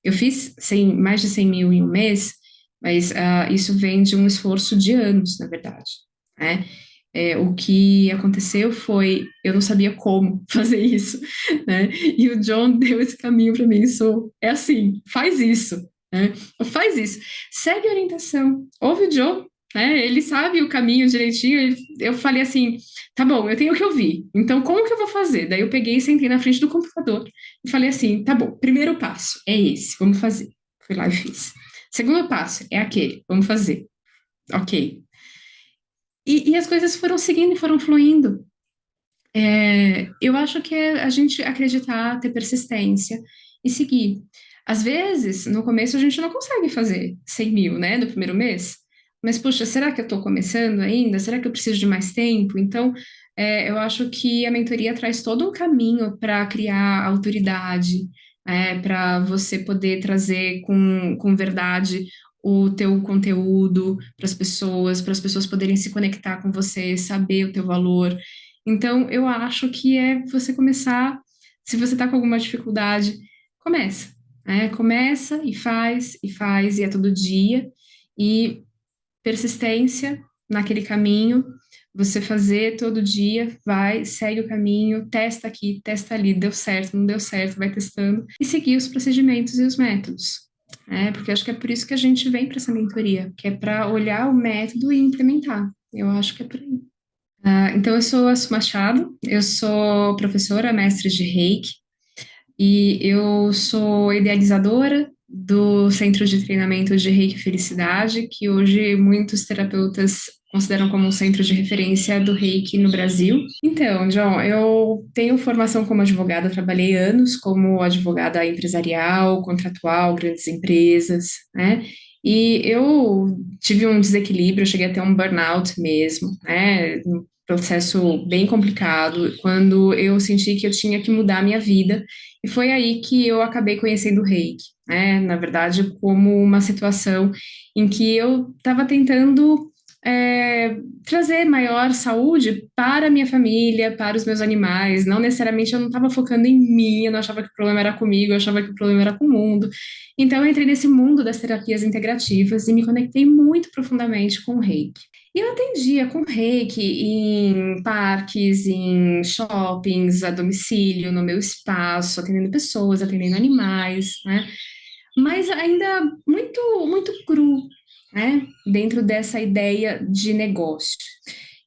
Eu fiz mais de 100 mil em um mês, mas isso vem de um esforço de anos, na verdade, né? O que aconteceu foi, eu não sabia como fazer isso, né? E o John deu esse caminho para mim, isso é assim, faz isso, né? Faz isso, segue a orientação, ouve o John, né? Ele sabe o caminho direitinho. Eu falei assim, tá bom, eu tenho que ouvir, então como que eu vou fazer? Daí eu peguei e sentei na frente do computador e falei assim, tá bom, primeiro passo é esse, vamos fazer. Fui lá e fiz. Segundo passo é aquele, vamos fazer. Ok. E as coisas foram seguindo e foram fluindo. Eu acho que é a gente acreditar, ter persistência e seguir. Às vezes, no começo, a gente não consegue fazer 100 mil, né, no primeiro mês. Mas, puxa, será que eu estou começando ainda? Será que eu preciso de mais tempo? Então, eu acho que a mentoria traz todo um caminho para criar autoridade, para você poder trazer com verdade o teu conteúdo para as pessoas poderem se conectar com você, saber o teu valor. Então, eu acho que é você começar, se você está com alguma dificuldade, começa, né? Começa e faz, e é todo dia, e persistência naquele caminho, você fazer todo dia, vai, segue o caminho, testa aqui, testa ali, deu certo, não deu certo, vai testando, e seguir os procedimentos e os métodos. Porque eu acho que é por isso que a gente vem para essa mentoria, que é para olhar o método e implementar. Eu acho que é por aí. Então, eu sou a Su Machado, eu sou professora, mestre de Reiki, e eu sou idealizadora do Centro de Treinamento de Reiki Felicidade, que hoje muitos terapeutas consideram como um centro de referência do Reiki no Brasil. Então, John, eu tenho formação como advogada, trabalhei anos como advogada empresarial, contratual, grandes empresas, né? E eu tive um desequilíbrio, eu cheguei a ter um burnout mesmo, né? Um processo bem complicado, quando eu senti que eu tinha que mudar a minha vida, e foi aí que eu acabei conhecendo o Reiki, né? Na verdade, como uma situação em que eu estava tentando é, trazer maior saúde para a minha família, para os meus animais. Não necessariamente eu não estava focando em mim, eu não achava que o problema era comigo, eu achava que o problema era com o mundo. Então, eu entrei nesse mundo das terapias integrativas e me conectei muito profundamente com o Reiki. E eu atendia com reiki em parques, em shoppings, a domicílio, no meu espaço, atendendo pessoas, atendendo animais, né? Mas ainda muito, muito cru, né? Dentro dessa ideia de negócio.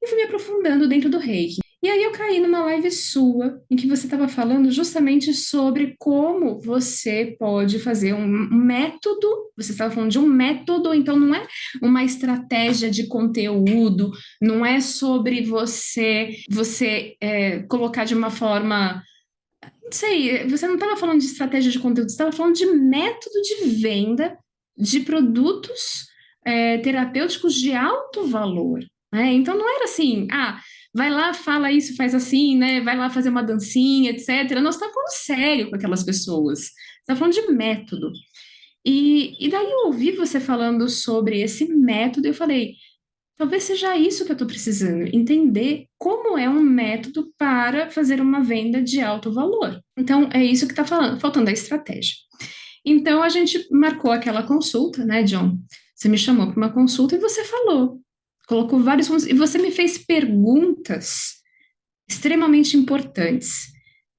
E fui me aprofundando dentro do reiki. E aí eu caí numa live sua, em que você estava falando justamente sobre como você pode fazer um método. Você estava falando de um método, então não é uma estratégia de conteúdo, não é sobre você colocar de uma forma, não sei, você não estava falando de estratégia de conteúdo, você estava falando de método de venda de produtos terapêuticos de alto valor, né? Então não era assim, vai lá, fala isso, faz assim, né? Vai lá fazer uma dancinha, etc. Nós estávamos falando sério com aquelas pessoas. Está falando de método. E daí eu ouvi você falando sobre esse método, e eu falei, talvez seja isso que eu estou precisando, entender como é um método para fazer uma venda de alto valor. Então, é isso que está faltando a estratégia. Então, a gente marcou aquela consulta, né, John? Você me chamou para uma consulta e você falou, colocou vários pontos, e você me fez perguntas extremamente importantes,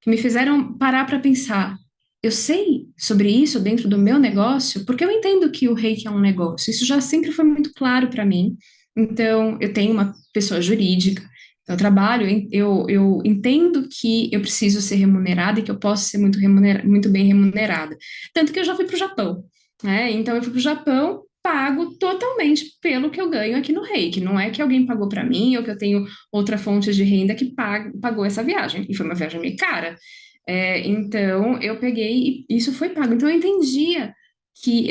que me fizeram parar para pensar. Eu sei sobre isso dentro do meu negócio, porque eu entendo que o reiki é um negócio. Isso já sempre foi muito claro para mim. Então, eu tenho uma pessoa jurídica, então eu trabalho, eu entendo que eu preciso ser remunerada e que eu posso ser muito bem remunerada. Tanto que eu já fui para o Japão, né? Então, eu fui para o Japão, pago totalmente pelo que eu ganho aqui no Reiki. Não é que alguém pagou para mim ou que eu tenho outra fonte de renda que pagou essa viagem. E foi uma viagem meio cara. Então, eu peguei e isso foi pago. Então, eu entendia que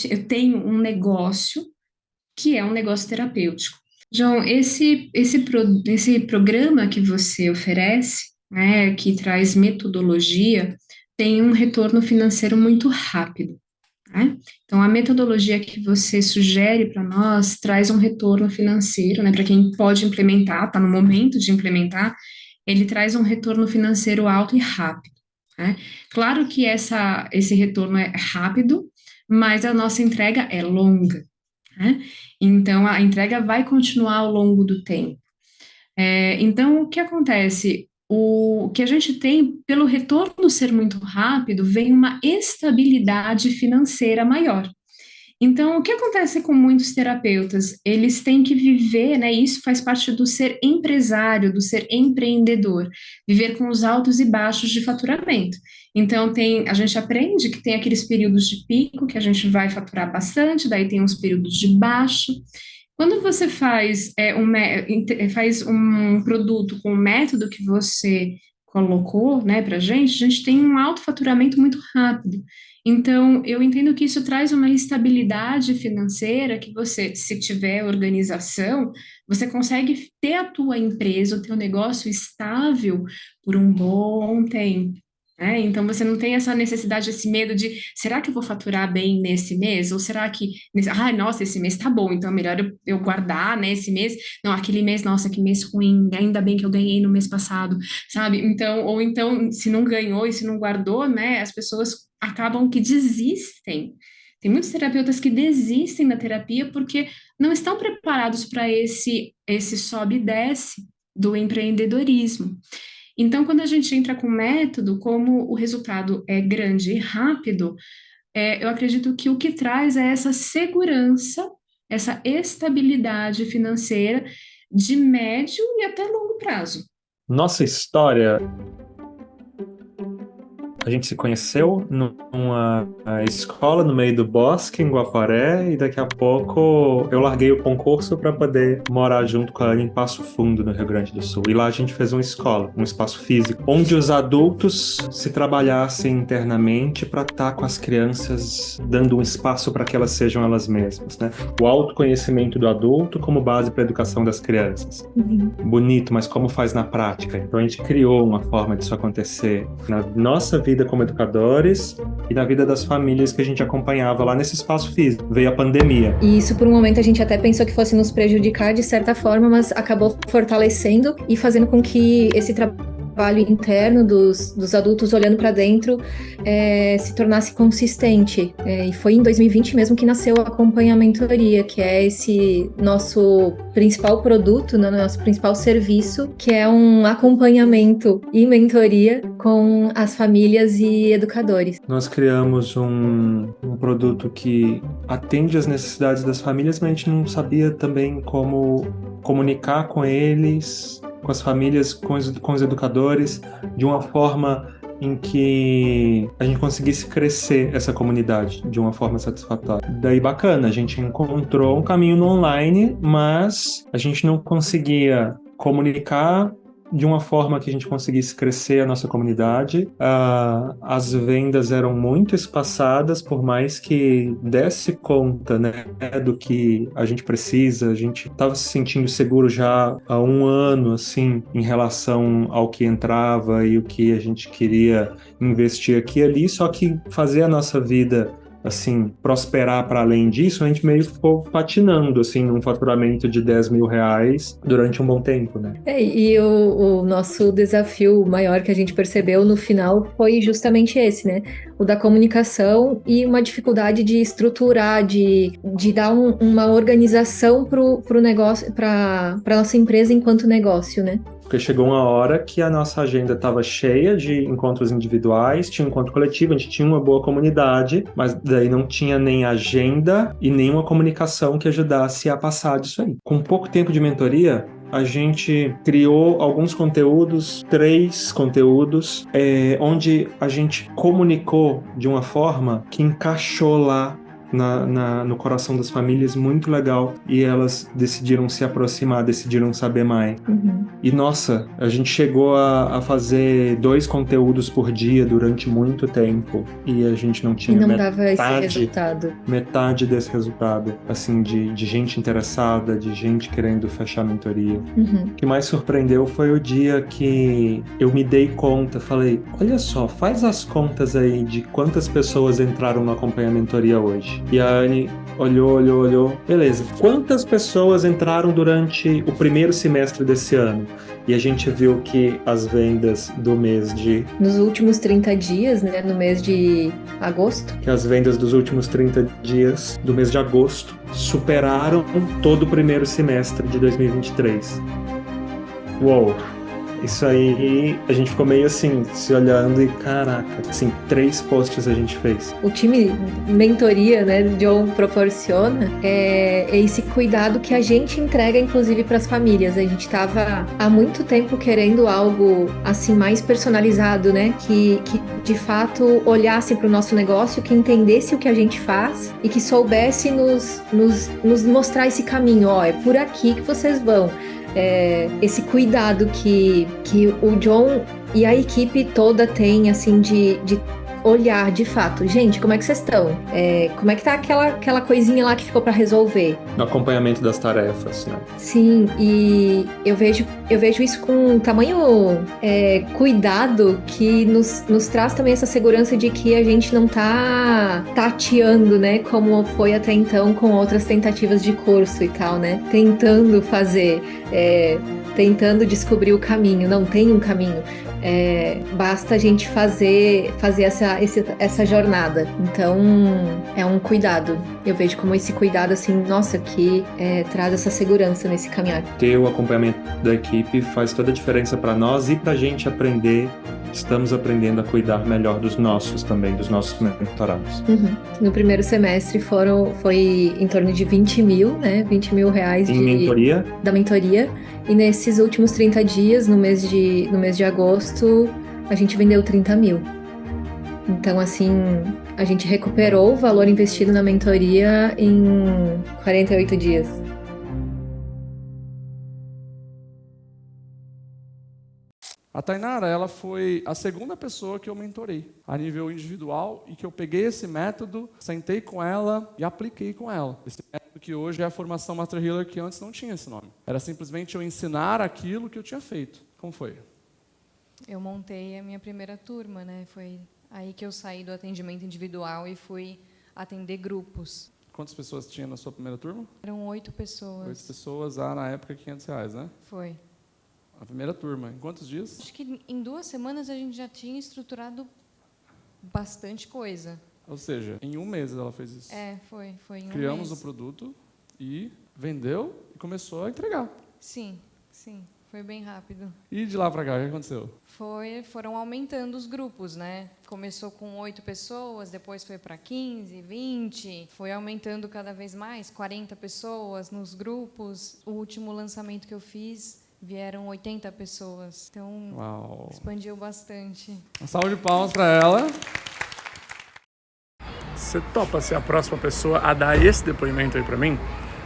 eu tenho um negócio que é um negócio terapêutico. João, esse programa que você oferece, né, que traz metodologia, tem um retorno financeiro muito rápido. Né? Então, a metodologia que você sugere para nós traz um retorno financeiro, né, para quem pode implementar, está no momento de implementar, ele traz um retorno financeiro alto e rápido. né? Claro que esse retorno é rápido, mas a nossa entrega é longa, né? Então, a entrega vai continuar ao longo do tempo. Então, o que acontece? O que a gente tem, pelo retorno ser muito rápido, vem uma estabilidade financeira maior. Então, o que acontece com muitos terapeutas? Eles têm que viver, né? Isso faz parte do ser empresário, do ser empreendedor, viver com os altos e baixos de faturamento. Então, a gente aprende que tem aqueles períodos de pico que a gente vai faturar bastante, daí tem uns períodos de baixo. Quando você faz um produto com o método que você colocou, né, para a gente tem um alto faturamento muito rápido. Então, eu entendo que isso traz uma estabilidade financeira que você, se tiver organização, você consegue ter a tua empresa, o teu negócio estável por um bom tempo. Né? Então, você não tem essa necessidade, esse medo de, será que eu vou faturar bem nesse mês? Ou será que, nossa, esse mês tá bom, então é melhor eu guardar, né, esse mês? Não, aquele mês, nossa, que mês ruim, ainda bem que eu ganhei no mês passado, sabe? Então, ou então, se não ganhou e se não guardou, né, as pessoas acabam que desistem. Tem muitos terapeutas que desistem da terapia porque não estão preparados para esse sobe e desce do empreendedorismo. Então, quando a gente entra com método, como o resultado é grande e rápido, eu acredito que o que traz é essa segurança, essa estabilidade financeira de médio e até longo prazo. Nossa história, a gente se conheceu numa escola no meio do bosque, em Guaporé, e daqui a pouco eu larguei o concurso para poder morar junto com ela em Passo Fundo, no Rio Grande do Sul. E lá a gente fez uma escola, um espaço físico, onde os adultos se trabalhassem internamente para estar com as crianças, dando um espaço para que elas sejam elas mesmas, né? O autoconhecimento do adulto como base para a educação das crianças. Bonito, mas como faz na prática? Então a gente criou uma forma disso acontecer na nossa vida como educadores e na vida das famílias que a gente acompanhava lá nesse espaço físico. Veio a pandemia. E isso, por um momento, a gente até pensou que fosse nos prejudicar de certa forma, mas acabou fortalecendo e fazendo com que esse trabalho interno dos adultos olhando para dentro se tornasse consistente. E foi em 2020 mesmo que nasceu a Acompanhamentoria, que é esse nosso principal produto, né, nosso principal serviço, que é um acompanhamento e mentoria com as famílias e educadores. Nós criamos um produto que atende às necessidades das famílias, mas a gente não sabia também como comunicar com eles, com as famílias, com os educadores, de uma forma em que a gente conseguisse crescer essa comunidade de uma forma satisfatória. Daí bacana, a gente encontrou um caminho no online, mas a gente não conseguia comunicar de uma forma que a gente conseguisse crescer a nossa comunidade. As vendas eram muito espaçadas, por mais que desse conta, né, do que a gente precisa. A gente estava se sentindo seguro já há um ano, assim, em relação ao que entrava e o que a gente queria investir aqui e ali, só que fazer a nossa vida assim, prosperar para além disso, a gente meio ficou patinando, assim, num faturamento de 10 mil reais durante um bom tempo, né? E o nosso desafio maior que a gente percebeu no final foi justamente esse, né? O da comunicação e uma dificuldade de estruturar, de dar uma organização pro negócio, para nossa empresa enquanto negócio, né? Porque chegou uma hora que a nossa agenda estava cheia de encontros individuais, tinha um encontro coletivo, a gente tinha uma boa comunidade, mas daí não tinha nem agenda e nenhuma comunicação que ajudasse a passar disso aí. Com pouco tempo de mentoria, a gente criou alguns conteúdos, 3 conteúdos, onde a gente comunicou de uma forma que encaixou lá no coração das famílias, muito legal, e elas decidiram se aproximar, decidiram saber mais. E nossa, a gente chegou a fazer 2 conteúdos por dia durante muito tempo, e a gente não tinha dava esse resultado. Metade desse resultado, assim, de gente interessada, de gente querendo fechar a mentoria. O que mais surpreendeu foi o dia que eu me dei conta, falei, olha só, faz as contas aí de quantas pessoas entraram no Acompanha Mentoria hoje. E a Anne olhou. Beleza. Quantas pessoas entraram durante o primeiro semestre desse ano? E a gente viu que as vendas do mês de... Nos últimos 30 dias, né, no mês de agosto. Que as vendas dos últimos 30 dias do mês de agosto superaram todo o primeiro semestre de 2023. Uou! Isso aí, a gente ficou meio assim, se olhando e caraca, assim, 3 posts a gente fez. O time mentoria, né, John proporciona esse cuidado que a gente entrega, inclusive, para as famílias. A gente estava há muito tempo querendo algo assim mais personalizado, né, que de fato olhasse para o nosso negócio, que entendesse o que a gente faz e que soubesse nos mostrar esse caminho. Ó, é por aqui que vocês vão. Esse cuidado que o John e a equipe toda tem, assim, de olhar de fato. Gente, como é que vocês estão? Como é que tá aquela coisinha lá que ficou para resolver? No acompanhamento das tarefas, né? Sim, e eu vejo isso com tamanho cuidado que nos traz também essa segurança de que a gente não tá tateando, né? Como foi até então com outras tentativas de curso e tal, né? Tentando fazer, tentando descobrir o caminho. Não tem um caminho. Basta a gente fazer essa jornada. Então, é um cuidado. Eu vejo como esse cuidado, assim, nossa, que traz essa segurança nesse caminhar. Ter o acompanhamento da equipe faz toda a diferença para nós e para a gente aprender. Estamos aprendendo a cuidar melhor dos nossos também, dos nossos mentorados. Uhum. No primeiro semestre foi em torno de 20 mil, né? 20 mil reais mentoria? Da mentoria. E nesses últimos 30 dias, no mês de agosto, a gente vendeu 30 mil. Então, assim, a gente recuperou o valor investido na mentoria em 48 dias. A Tainara, ela foi a segunda pessoa que eu mentorei a nível individual e que eu peguei esse método, sentei com ela e apliquei com ela. Esse método que hoje é a formação Master Healer, que antes não tinha esse nome. Era simplesmente eu ensinar aquilo que eu tinha feito. Como foi? Eu montei a minha primeira turma, né? Foi aí que eu saí do atendimento individual e fui atender grupos. Quantas pessoas tinha na sua primeira turma? Eram 8 pessoas. 8 pessoas, na época R$500, né? Foi. A primeira turma. Em quantos dias? Acho que em 2 semanas a gente já tinha estruturado bastante coisa. Ou seja, em um mês ela fez isso. Foi em um mês. Criamos o produto e vendeu e começou a entregar. Sim. Foi bem rápido. E de lá para cá, o que aconteceu? Foram aumentando os grupos, né? Começou com 8 pessoas, depois foi para 15, 20, foi aumentando cada vez mais, 40 pessoas nos grupos. O último lançamento que eu fiz, vieram 80 pessoas. Então, Uau. Expandiu bastante. Uma salva de palmas para ela. Você topa ser a próxima pessoa a dar esse depoimento aí para mim?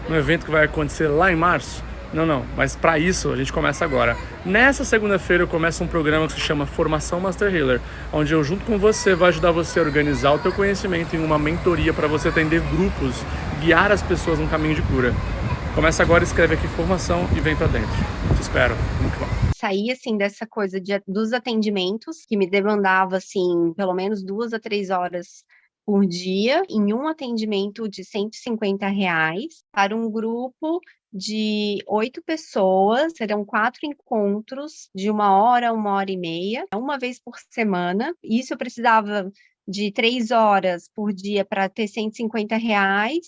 No evento que vai acontecer lá em março? Não, mas para isso a gente começa agora. Nessa segunda-feira eu começo um programa que se chama Formação Master Healer, onde eu junto com você vou ajudar você a organizar o teu conhecimento em uma mentoria para você atender grupos, guiar as pessoas num caminho de cura. Começa agora, escreve aqui formação e vem para dentro. Te espero. Muito bom. Saí, assim, dessa coisa dos atendimentos, que me demandava, assim, pelo menos 2 a 3 horas por dia, em um atendimento de R$150, para um grupo de 8 pessoas, serão 4 encontros de 1 hora e meia, uma vez por semana. Isso eu precisava de 3 horas por dia para ter R$150,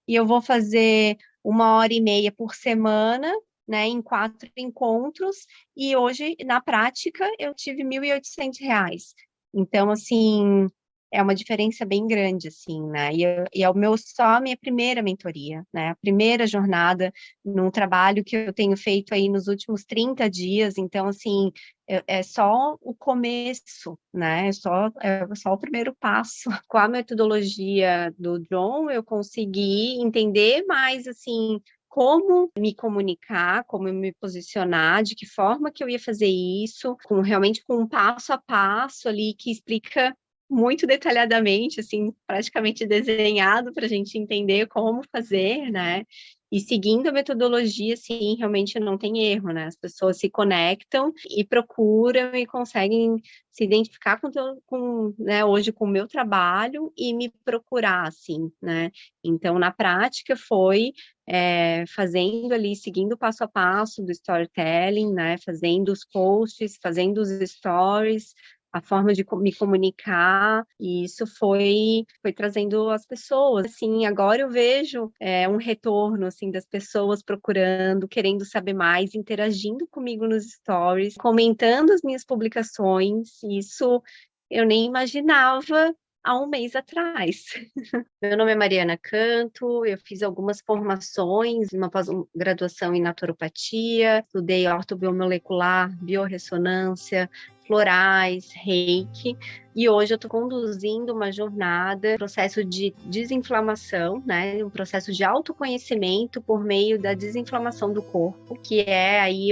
e eu vou fazer 1 hora e meia por semana, né, em 4 encontros, e hoje, na prática, eu tive R$1.800. Então, assim, é uma diferença bem grande, assim, né, e é só a minha primeira mentoria, né, a primeira jornada num trabalho que eu tenho feito aí nos últimos 30 dias, então, assim, é só o começo, né, é só o primeiro passo. Com a metodologia do John, eu consegui entender mais, assim, como me comunicar, como me posicionar, de que forma que eu ia fazer isso, realmente com um passo a passo ali que explica muito detalhadamente, assim, praticamente desenhado para a gente entender como fazer, né? E seguindo a metodologia, sim, realmente não tem erro, né? As pessoas se conectam e procuram e conseguem se identificar né, hoje com o meu trabalho e me procurar, assim, né? Então, na prática, foi fazendo ali, seguindo o passo a passo do storytelling, né? Fazendo os posts, fazendo os stories, a forma de me comunicar, e isso foi trazendo as pessoas. Assim, agora eu vejo um retorno, assim, das pessoas procurando, querendo saber mais, interagindo comigo nos stories, comentando as minhas publicações. Isso eu nem imaginava há um mês atrás. Meu nome é Mariana Canto, eu fiz algumas formações, uma pós-graduação em naturopatia, estudei ortobiomolecular, biorressonância, florais, reiki, e hoje eu estou conduzindo uma jornada, um processo de desinflamação, né, um processo de autoconhecimento por meio da desinflamação do corpo, que é aí,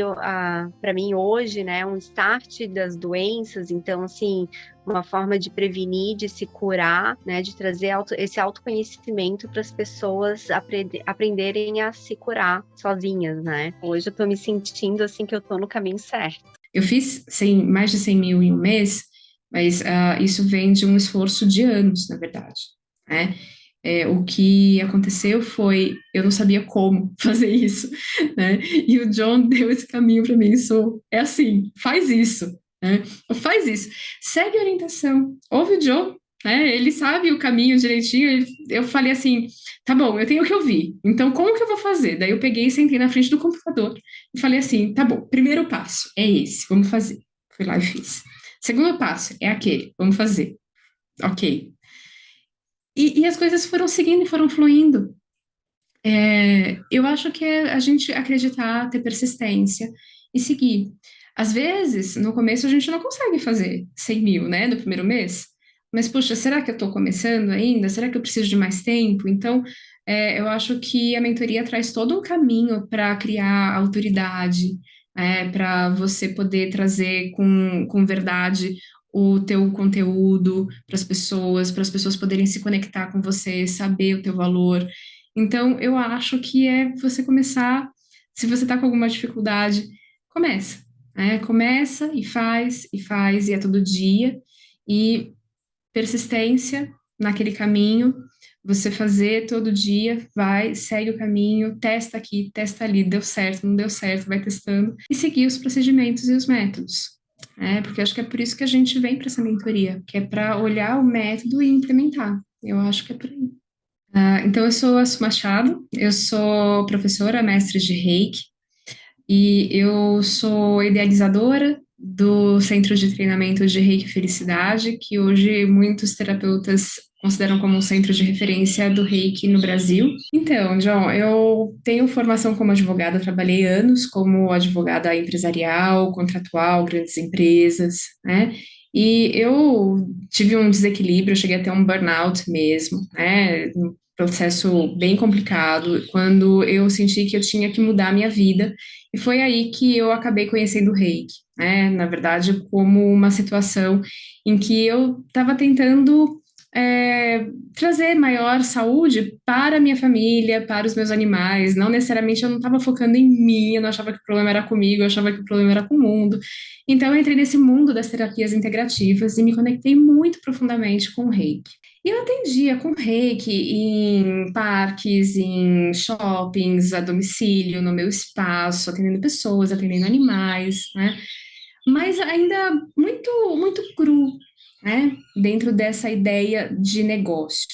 para mim hoje, né, um start das doenças. Então, assim, uma forma de prevenir, de se curar, né, de trazer esse autoconhecimento para as pessoas aprenderem a se curar sozinhas, né. Hoje eu estou me sentindo assim que eu estou no caminho certo. Eu fiz mais de 100 mil em um mês, mas isso vem de um esforço de anos, na verdade, né? O que aconteceu foi, eu não sabia como fazer isso, né? E o John deu esse caminho para mim, é assim, faz isso, né? Faz isso, segue a orientação, ouve o John, né? Ele sabe o caminho direitinho. Eu falei assim, tá bom, eu tenho que ouvir, então como que eu vou fazer? Daí eu peguei e sentei na frente do computador e falei assim, tá bom, primeiro passo é esse, vamos fazer. Fui lá e fiz. Segundo passo é aquele, vamos fazer. Ok. E as coisas foram seguindo e foram fluindo. Eu acho que é a gente acreditar, ter persistência e seguir. Às vezes, no começo, a gente não consegue fazer 100 mil, né, no primeiro mês. Mas, puxa, será que eu estou começando ainda? Será que eu preciso de mais tempo? Então, eu acho que a mentoria traz todo um caminho para criar autoridade, para você poder trazer com verdade o teu conteúdo para as pessoas poderem se conectar com você, saber o teu valor. Então, eu acho que é você começar, se você está com alguma dificuldade, começa, né? Começa e é todo dia, e persistência naquele caminho, você fazer todo dia, vai, segue o caminho, testa aqui, testa ali, deu certo, não deu certo, vai testando, e seguir os procedimentos e os métodos. Porque acho que é por isso que a gente vem para essa mentoria, que é para olhar o método e implementar. Eu acho que é por aí. Então, eu sou a Su Machado, eu sou professora, mestre de Reiki, e eu sou idealizadora do Centro de Treinamento de Reiki Felicidade, que hoje muitos terapeutas consideram como um centro de referência do Reiki no Brasil. Então, John, eu tenho formação como advogada, trabalhei anos como advogada empresarial, contratual, grandes empresas, né? E eu tive um desequilíbrio, eu cheguei a ter um burnout mesmo, né? Um processo bem complicado, quando eu senti que eu tinha que mudar a minha vida, e foi aí que eu acabei conhecendo o Reiki, né? Na verdade, como uma situação em que eu estava tentando trazer maior saúde para a minha família, para os meus animais. Não necessariamente eu não estava focando em mim, eu não achava que o problema era comigo, eu achava que o problema era com o mundo. Então, eu entrei nesse mundo das terapias integrativas e me conectei muito profundamente com o Reiki. E eu atendia com Reiki em parques, em shoppings, a domicílio, no meu espaço, atendendo pessoas, atendendo animais, né? Mas ainda muito, muito cru, né? Dentro dessa ideia de negócio.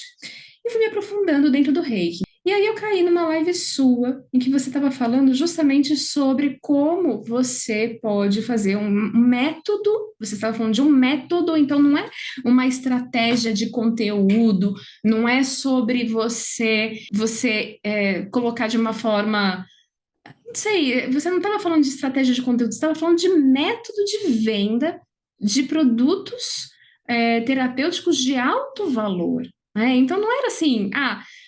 E fui me aprofundando dentro do Reiki. E aí eu caí numa live sua, em que você estava falando justamente sobre como você pode fazer um método, você estava falando de um método, então não é uma estratégia de conteúdo, não é sobre você colocar de uma forma, não sei, você não estava falando de estratégia de conteúdo, você estava falando de método de venda de produtos terapêuticos de alto valor, né? Então não era assim,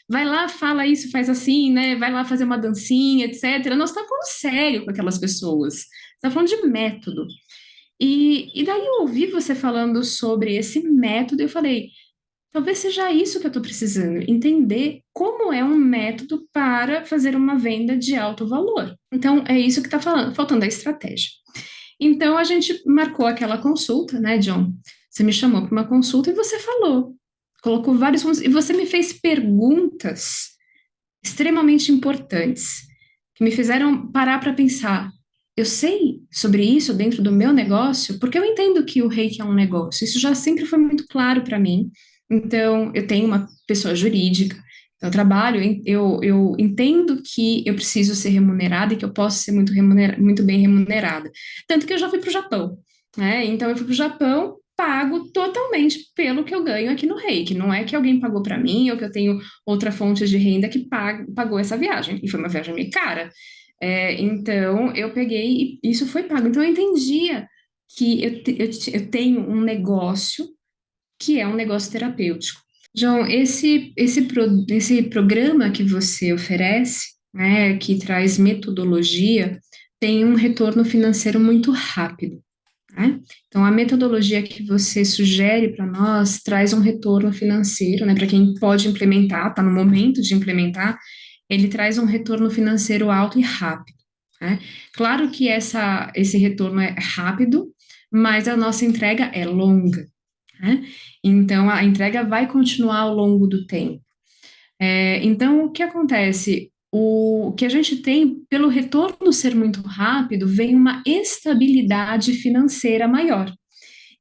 vai lá, fala isso, faz assim, né? Vai lá fazer uma dancinha, etc. Nós estamos falando sério com aquelas pessoas. Está falando de método. E daí eu ouvi você falando sobre esse método e eu falei, Talvez seja isso que eu estou precisando, entender como é um método para fazer uma venda de alto valor. Então, é isso que está faltando a estratégia. Então, a gente marcou aquela consulta, né, John? Você me chamou para uma consulta e você falou, colocou vários pontos, e você me fez perguntas extremamente importantes, que me fizeram parar para pensar. Eu sei sobre isso dentro do meu negócio, porque eu entendo que o reiki é um negócio. Isso já sempre foi muito claro para mim. Então, eu tenho uma pessoa jurídica, eu trabalho, eu entendo que eu preciso ser remunerada e que eu posso ser muito bem remunerada. Tanto que eu já fui para o Japão, né? Então, eu fui para o Japão, pago totalmente pelo que eu ganho aqui no Reiki. Não é que alguém pagou para mim ou que eu tenho outra fonte de renda que pagou essa viagem. E foi uma viagem meio cara. Então, eu peguei e isso foi pago. Então, eu entendia que eu tenho um negócio que é um negócio terapêutico. João, esse programa que você oferece, né, que traz metodologia, tem um retorno financeiro muito rápido. Né? Então, a metodologia que você sugere para nós traz um retorno financeiro, né, para quem pode implementar, está no momento de implementar, ele traz um retorno financeiro alto e rápido. Né? Claro que esse retorno é rápido, mas a nossa entrega é longa. Né? Então, a entrega vai continuar ao longo do tempo. Então, o que acontece? O que a gente tem, pelo retorno ser muito rápido, vem uma estabilidade financeira maior.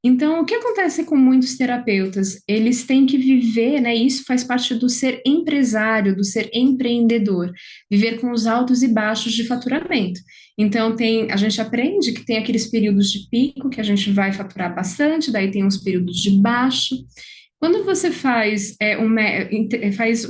Então, o que acontece com muitos terapeutas? Eles têm que viver, né? Isso faz parte do ser empresário, do ser empreendedor, viver com os altos e baixos de faturamento. Então, a gente aprende que tem aqueles períodos de pico que a gente vai faturar bastante, daí tem uns períodos de baixo. Quando você faz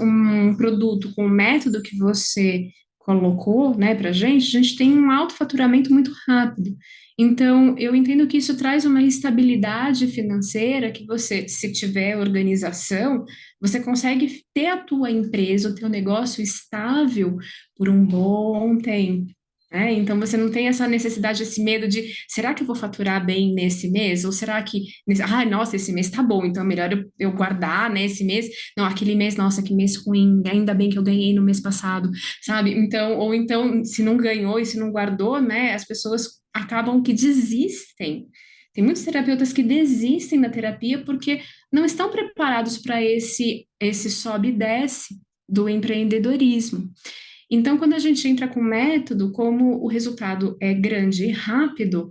um produto com o método que você colocou, né, para a gente tem um alto faturamento muito rápido. Então, eu entendo que isso traz uma estabilidade financeira que você, se tiver organização, você consegue ter a tua empresa, o teu negócio estável por um bom tempo. Né? Então, você não tem essa necessidade, esse medo de, será que eu vou faturar bem nesse mês? Ou será que, nossa, esse mês tá bom, então é melhor eu guardar, né, esse mês? Não, aquele mês, nossa, que mês ruim, ainda bem que eu ganhei no mês passado, sabe? Então, ou então, se não ganhou e se não guardou, né, as pessoas acabam que desistem. Tem muitos terapeutas que desistem da terapia porque não estão preparados para esse sobe e desce do empreendedorismo. Então, quando a gente entra com método, como o resultado é grande e rápido,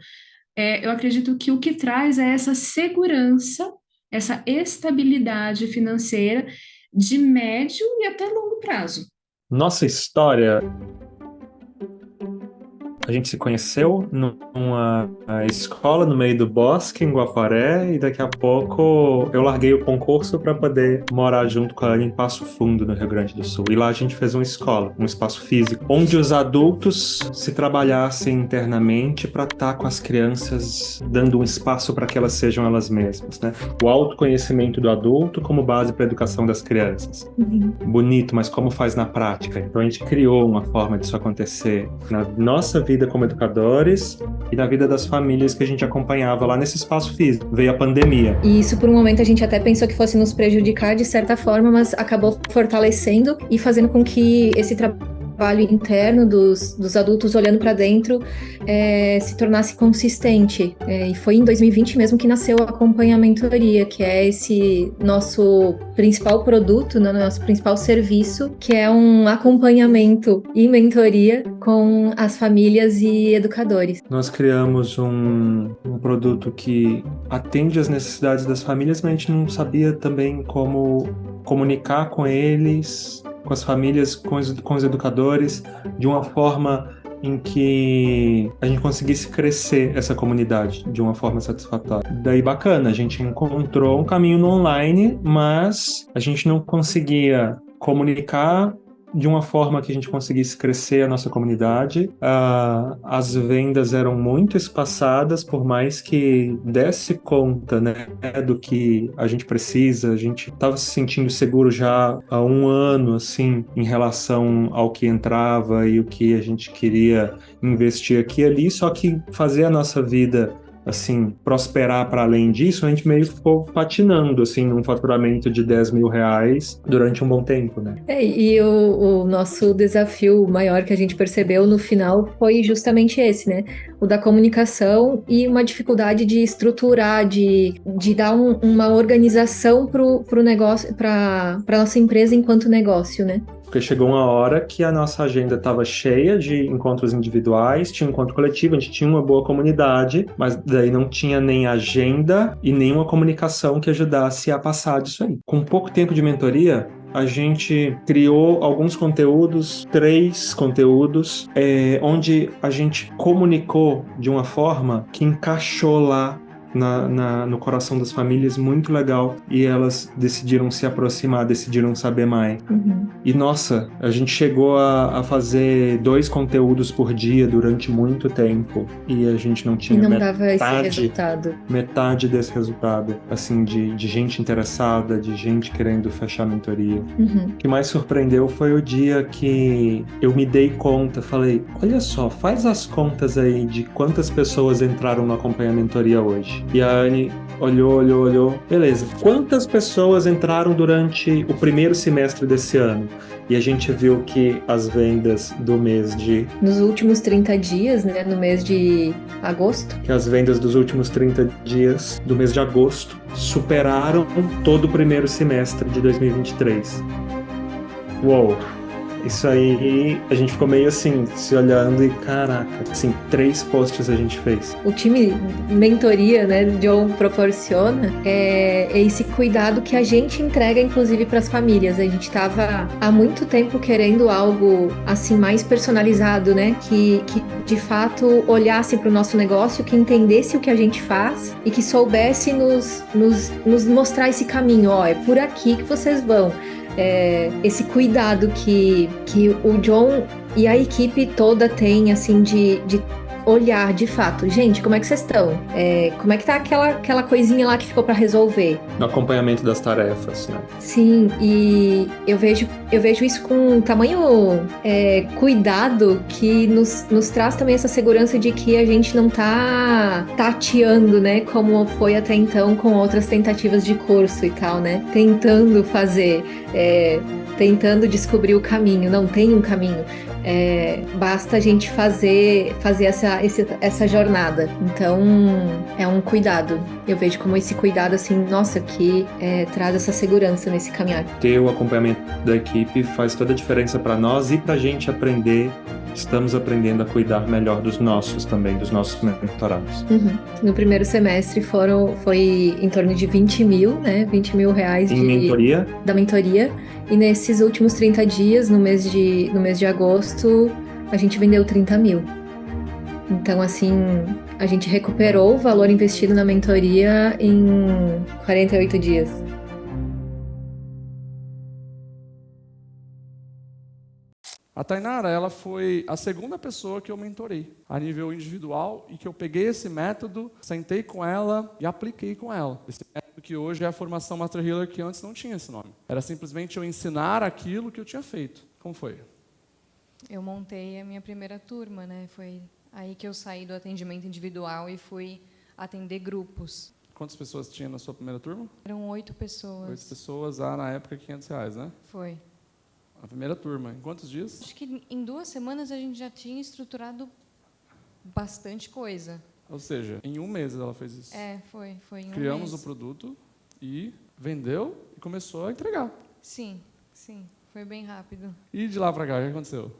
eu acredito que o que traz é essa segurança, essa estabilidade financeira de médio e até longo prazo. Nossa história, a gente se conheceu numa escola no meio do bosque, em Guaporé, e daqui a pouco eu larguei o concurso para poder morar junto com ela em Passo Fundo, no Rio Grande do Sul. E lá a gente fez uma escola, um espaço físico, onde os adultos se trabalhassem internamente para estar com as crianças, dando um espaço para que elas sejam elas mesmas, né? O autoconhecimento do adulto como base para a educação das crianças. Bonito, mas como faz na prática? Então a gente criou uma forma disso acontecer na nossa vida como educadores e na vida das famílias que a gente acompanhava lá nesse espaço físico. Veio a pandemia. E isso, por um momento, a gente até pensou que fosse nos prejudicar de certa forma, mas acabou fortalecendo e fazendo com que esse trabalho interno dos adultos olhando para dentro se tornasse consistente. E foi em 2020 mesmo que nasceu a Acompanhamentoria, que é esse nosso principal produto, né, nosso principal serviço, que é um acompanhamento e mentoria com as famílias e educadores. Nós criamos um produto que atende às necessidades das famílias, mas a gente não sabia também como comunicar com eles, com as famílias, com os educadores, de uma forma em que a gente conseguisse crescer essa comunidade de uma forma satisfatória. Daí bacana, a gente encontrou um caminho no online, mas a gente não conseguia comunicar de uma forma que a gente conseguisse crescer a nossa comunidade. As vendas eram muito espaçadas, por mais que desse conta, né, do que a gente precisa. A gente estava se sentindo seguro já há um ano, assim, em relação ao que entrava e o que a gente queria investir aqui e ali, só que fazer a nossa vida assim, prosperar para além disso, a gente meio que ficou patinando, assim, num faturamento de 10 mil reais durante um bom tempo, né? E o nosso desafio maior que a gente percebeu no final foi justamente esse, né? O da comunicação e uma dificuldade de estruturar, de dar uma organização pro negócio, para nossa empresa enquanto negócio, né? Porque chegou uma hora que a nossa agenda estava cheia de encontros individuais, tinha um encontro coletivo, a gente tinha uma boa comunidade, mas daí não tinha nem agenda e nenhuma comunicação que ajudasse a passar disso aí. Com pouco tempo de mentoria, a gente criou alguns conteúdos, 3 conteúdos, onde a gente comunicou de uma forma que encaixou lá no coração das famílias, muito legal, e elas decidiram se aproximar, decidiram saber mais. Uhum. E nossa, a gente chegou a fazer 2 conteúdos por dia durante muito tempo, e a gente não E tinha não dava esse resultado. metade desse resultado, assim, de gente interessada, de gente querendo fechar a mentoria. Uhum. O que mais surpreendeu foi o dia que eu me dei conta, falei, olha só, faz as contas aí de quantas pessoas entraram no Acompanha a Mentoria hoje. E a Anne olhou, beleza. Quantas pessoas entraram durante o primeiro semestre desse ano? E a gente viu que as vendas do mês de... Nos últimos 30 dias, né, no mês de agosto, que as vendas dos últimos 30 dias do mês de agosto superaram todo o primeiro semestre de 2023. Uou! Isso aí, a gente ficou meio assim, se olhando e caraca, assim, 3 posts a gente fez. o time mentoria, né, John proporciona é esse cuidado que a gente entrega, inclusive, para as famílias. A gente estava há muito tempo querendo algo assim mais personalizado, né, que de fato olhasse para o nosso negócio, que entendesse o que a gente faz e que soubesse nos mostrar esse caminho. Ó, é por aqui que vocês vão. Esse cuidado que o John e a equipe toda tem, assim, de olhar de fato. Gente, como é que vocês estão? Como é que tá aquela coisinha lá que ficou para resolver? No acompanhamento das tarefas, né? Sim, e eu vejo isso com tamanho cuidado que nos traz também essa segurança de que a gente não tá tateando, né? Como foi até então com outras tentativas de curso e tal, né? Tentando fazer, tentando descobrir o caminho. Não tem um caminho. Basta a gente fazer essa jornada. Então, é um cuidado. Eu vejo como esse cuidado, assim, nossa, que traz essa segurança nesse caminhar. Ter o acompanhamento da equipe faz toda a diferença para nós e para a gente aprender. Estamos aprendendo a cuidar melhor dos nossos também, dos nossos mentorados. Uhum. No primeiro semestre foi em torno de 20 mil, né? 20 mil reais da mentoria. E nesses últimos 30 dias, no mês de agosto, a gente vendeu 30 mil. Então, assim, a gente recuperou o valor investido na mentoria em 48 dias. A Tainara, ela foi a segunda pessoa que eu mentorei a nível individual e que eu peguei esse método, sentei com ela e apliquei com ela. Esse método que hoje é a formação Master Healer, que antes não tinha esse nome. Era simplesmente eu ensinar aquilo que eu tinha feito. Como foi? Eu montei a minha primeira turma, né? Foi aí que eu saí do atendimento individual e fui atender grupos. Quantas pessoas tinha na sua primeira turma? Eram 8 pessoas. 8 pessoas, na época R$500, né? Foi. A primeira turma. Em quantos dias? Acho que em 2 semanas a gente já tinha estruturado bastante coisa. Ou seja, em 1 mês ela fez isso. Foi em 1 mês. Criamos o produto e vendeu e começou a entregar. Sim. Foi bem rápido. E de lá para cá, o que aconteceu?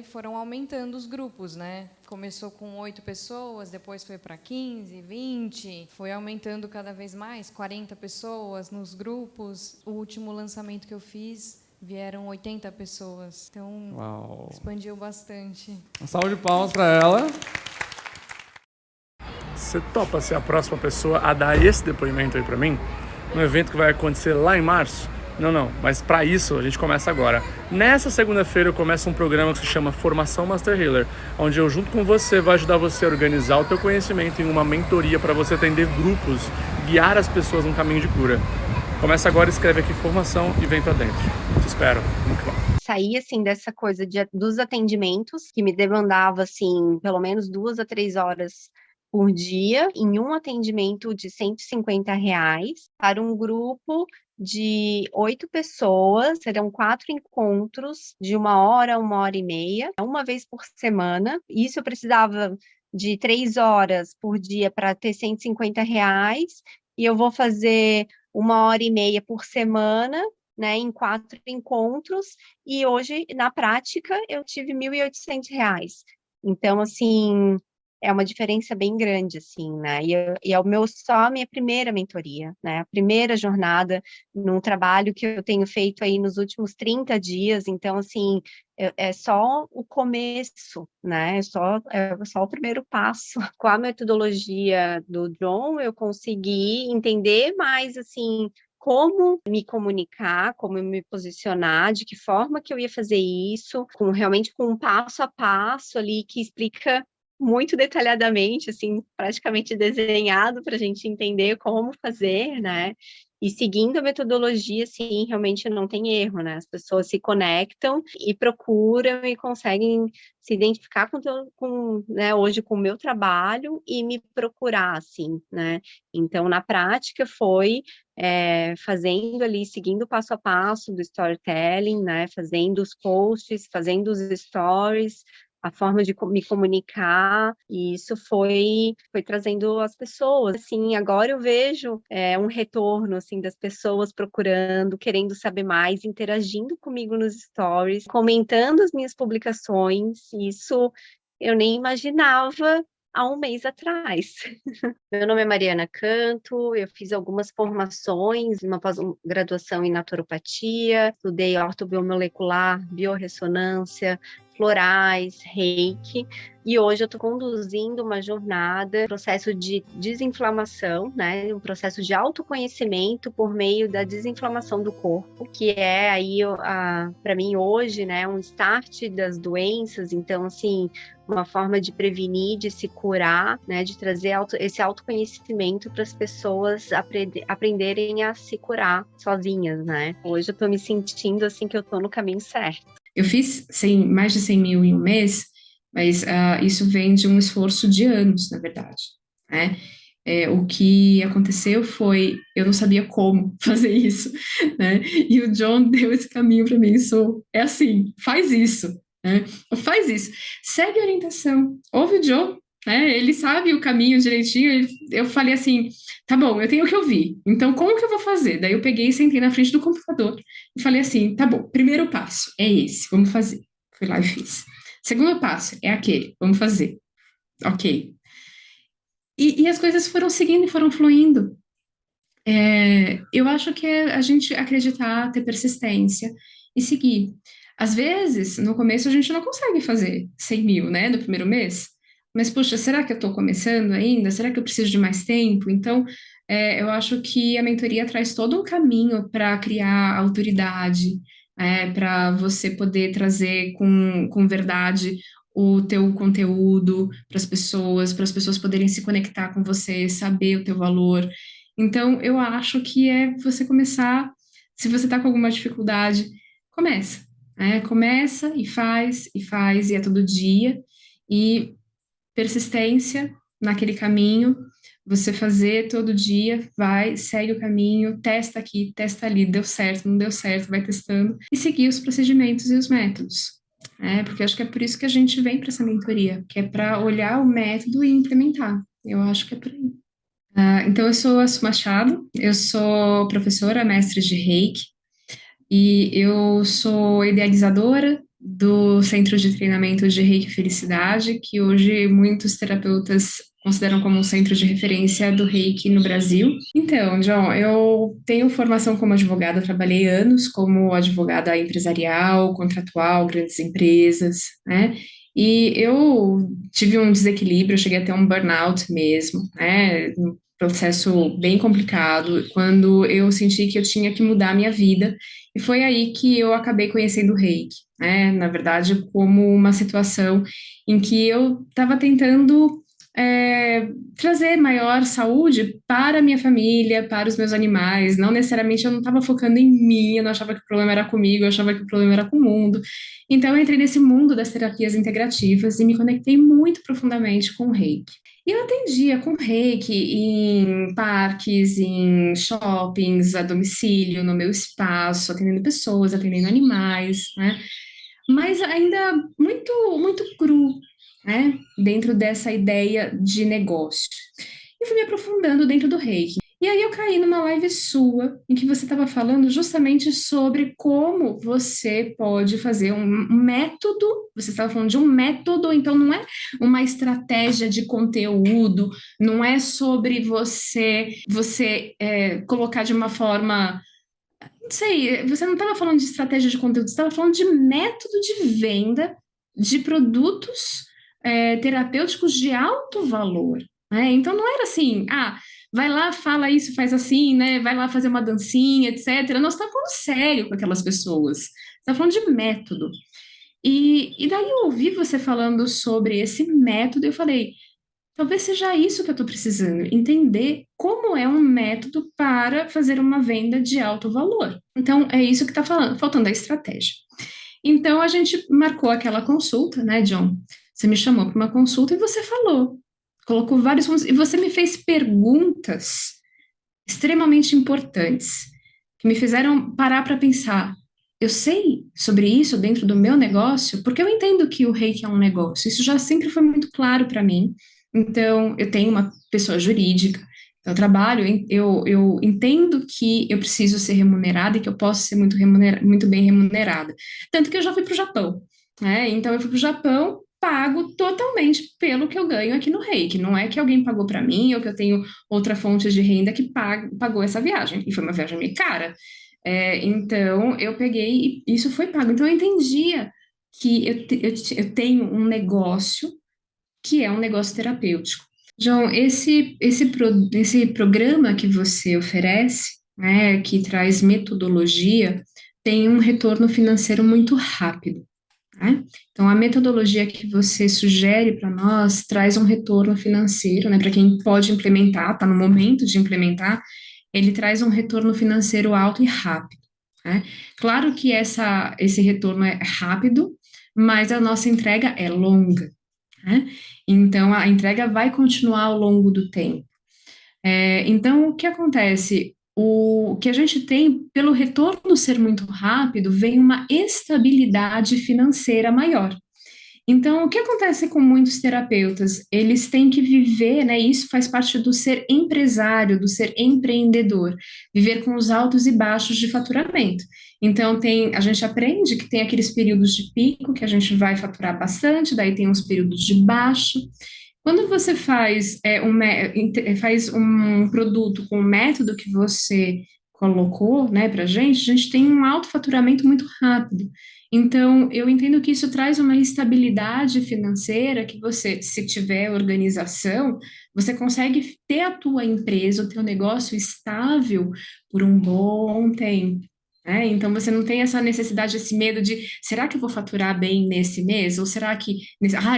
Foram aumentando os grupos, né? Começou com 8 pessoas, depois foi para 15, 20. Foi aumentando cada vez mais, 40 pessoas nos grupos. O último lançamento que eu fiz, vieram 80 pessoas. Então, Uau. Expandiu bastante. Uma salva de palmas para ela. Você topa ser a próxima pessoa a dar esse depoimento aí para mim? No evento que vai acontecer lá em março? Não, mas para isso a gente começa agora. Nessa segunda-feira eu começo um programa que se chama Formação Master Healer, onde eu junto com você vou ajudar você a organizar o teu conhecimento em uma mentoria para você atender grupos, guiar as pessoas no caminho de cura. Começa agora, escreve aqui formação e vem para dentro. Te espero. Muito bom. Saí, assim, dessa coisa dos atendimentos, que me demandava, assim, pelo menos 2 a 3 horas por dia em um atendimento de R$ 150 para um grupo de 8 pessoas. Serão 4 encontros de 1 hora e meia, uma vez por semana. Isso eu precisava de 3 horas por dia para ter R$ 150, e eu vou fazer 1 hora e meia por semana, né, em 4 encontros, e hoje, na prática, eu tive R$ 1.800. Então, assim, é uma diferença bem grande, assim, né? E é só a minha primeira mentoria, né? A primeira jornada num trabalho que eu tenho feito aí nos últimos 30 dias. Então, assim, é só o começo, né? É só o primeiro passo. Com a metodologia do John, eu consegui entender mais, assim, como me comunicar, como me posicionar, de que forma que eu ia fazer isso, realmente com um passo a passo ali que explica muito detalhadamente, assim, praticamente desenhado para a gente entender como fazer, né? E seguindo a metodologia, sim, realmente não tem erro, né? As pessoas se conectam e procuram e conseguem se identificar né, hoje com o meu trabalho e me procurar, assim, né? Então, na prática, foi fazendo ali, seguindo o passo a passo do storytelling, né? Fazendo os posts, fazendo os stories, a forma de me comunicar, e isso foi trazendo as pessoas, assim, agora eu vejo um retorno, assim, das pessoas procurando, querendo saber mais, interagindo comigo nos stories, comentando as minhas publicações, isso eu nem imaginava há um mês atrás. Meu nome é Mariana Canto, eu fiz algumas formações, uma pós-graduação em naturopatia, estudei ortobiomolecular, biorressonância, florais, reiki, e hoje eu estou conduzindo uma jornada, um processo de desinflamação, né, um processo de autoconhecimento por meio da desinflamação do corpo, que é aí, para mim hoje, né, um start das doenças. Então, assim, uma forma de prevenir, de se curar, né, de trazer esse autoconhecimento para as pessoas aprenderem a se curar sozinhas, né. Hoje eu estou me sentindo, assim, que eu estou no caminho certo. Eu fiz mais de 100 mil em um mês, mas isso vem de um esforço de anos, na verdade, né? O que aconteceu foi, eu não sabia como fazer isso, né? E o John deu esse caminho para mim, é assim, faz isso, né? Faz isso, segue a orientação, ouve o John, né? Ele sabe o caminho direitinho. Eu falei assim, tá bom, eu tenho que ouvir, então como que eu vou fazer? Daí eu peguei e sentei na frente do computador e falei assim, tá bom, primeiro passo é esse, vamos fazer. Fui lá e fiz. Segundo passo é aquele, vamos fazer. Ok. E as coisas foram seguindo e foram fluindo. Eu acho que é a gente acreditar, ter persistência e seguir. Às vezes, no começo, a gente não consegue fazer 100 mil, né, no primeiro mês. Mas, puxa, será que eu estou começando ainda? Será que eu preciso de mais tempo? Então, eu acho que a mentoria traz todo um caminho para criar autoridade, para você poder trazer com verdade o teu conteúdo para as pessoas poderem se conectar com você, saber o teu valor. Então, eu acho que é você começar, se você está com alguma dificuldade, começa, começa e faz, e é todo dia, e persistência naquele caminho, você fazer todo dia, vai, segue o caminho, testa aqui, testa ali, deu certo, não deu certo, vai testando, e seguir os procedimentos e os métodos. Porque acho que é por isso que a gente vem para essa mentoria, que é para olhar o método e implementar. Eu acho que é por aí. Então, eu sou a Su Machado, eu sou professora, mestre de Reiki, e eu sou idealizadora do Centro de Treinamento de Reiki Felicidade, que hoje muitos terapeutas consideram como um centro de referência do Reiki no Brasil. Então, John, eu tenho formação como advogada, trabalhei anos como advogada empresarial, contratual, grandes empresas, né? E eu tive um desequilíbrio, eu cheguei a ter um burnout mesmo, né? Um processo bem complicado, quando eu senti que eu tinha que mudar a minha vida, e foi aí que eu acabei conhecendo o Reiki, né? Na verdade, como uma situação em que eu estava tentando trazer maior saúde para a minha família, para os meus animais. Não necessariamente eu não estava focando em mim, eu não achava que o problema era comigo, eu achava que o problema era com o mundo. Então eu entrei nesse mundo das terapias integrativas e me conectei muito profundamente com o Reiki. E eu atendia com Reiki em parques, em shoppings, a domicílio, no meu espaço, atendendo pessoas, atendendo animais, né? Mas ainda muito, muito cru, né? Dentro dessa ideia de negócio. E fui me aprofundando dentro do Reiki. E aí eu caí numa live sua, em que você estava falando justamente sobre como você pode fazer um método, você estava falando de um método, então não é uma estratégia de conteúdo, não é sobre você colocar de uma forma, não sei, você não estava falando de estratégia de conteúdo, você estava falando de método de venda de produtos terapêuticos de alto valor, né? Então não era assim, vai lá, fala isso, faz assim, né? Vai lá fazer uma dancinha, etc. Nós estamos falando sério com aquelas pessoas, está falando de método. E daí eu ouvi você falando sobre esse método e eu falei, talvez seja isso que eu estou precisando, entender como é um método para fazer uma venda de alto valor. Então, é isso que está faltando a estratégia. Então, a gente marcou aquela consulta, né, John? Você me chamou para uma consulta e você falou, colocou vários pontos, e você me fez perguntas extremamente importantes, que me fizeram parar para pensar, eu sei sobre isso dentro do meu negócio, porque eu entendo que o Reiki é um negócio, isso já sempre foi muito claro para mim. Então, eu tenho uma pessoa jurídica, eu trabalho, eu entendo que eu preciso ser remunerada e que eu posso ser muito bem remunerada. Tanto que eu já fui para o Japão, né? Então, eu fui para o Japão, pago totalmente pelo que eu ganho aqui no Reiki. Não é que alguém pagou para mim ou que eu tenho outra fonte de renda que pagou essa viagem. E foi uma viagem meio cara. Então, eu peguei e isso foi pago. Então, eu entendia que eu tenho um negócio que é um negócio terapêutico. João, esse programa que você oferece, né, que traz metodologia, tem um retorno financeiro muito rápido, né? Então, a metodologia que você sugere para nós traz um retorno financeiro, né, para quem pode implementar, está no momento de implementar, ele traz um retorno financeiro alto e rápido, né? Claro que esse retorno é rápido, mas a nossa entrega é longa, né? Então, a entrega vai continuar ao longo do tempo. Então, o que acontece? O que a gente tem, pelo retorno ser muito rápido, vem uma estabilidade financeira maior. Então, o que acontece com muitos terapeutas? Eles têm que viver, né? Isso faz parte do ser empresário, do ser empreendedor, viver com os altos e baixos de faturamento. Então, a gente aprende que tem aqueles períodos de pico que a gente vai faturar bastante, daí tem uns períodos de baixo. Quando você faz um produto com o método que você colocou, né, para a gente tem um alto faturamento muito rápido. Então, eu entendo que isso traz uma estabilidade financeira que você, se tiver organização, você consegue ter a tua empresa, o teu negócio estável por um bom tempo, né? Então, você não tem essa necessidade, esse medo de, será que eu vou faturar bem nesse mês? Ou será que,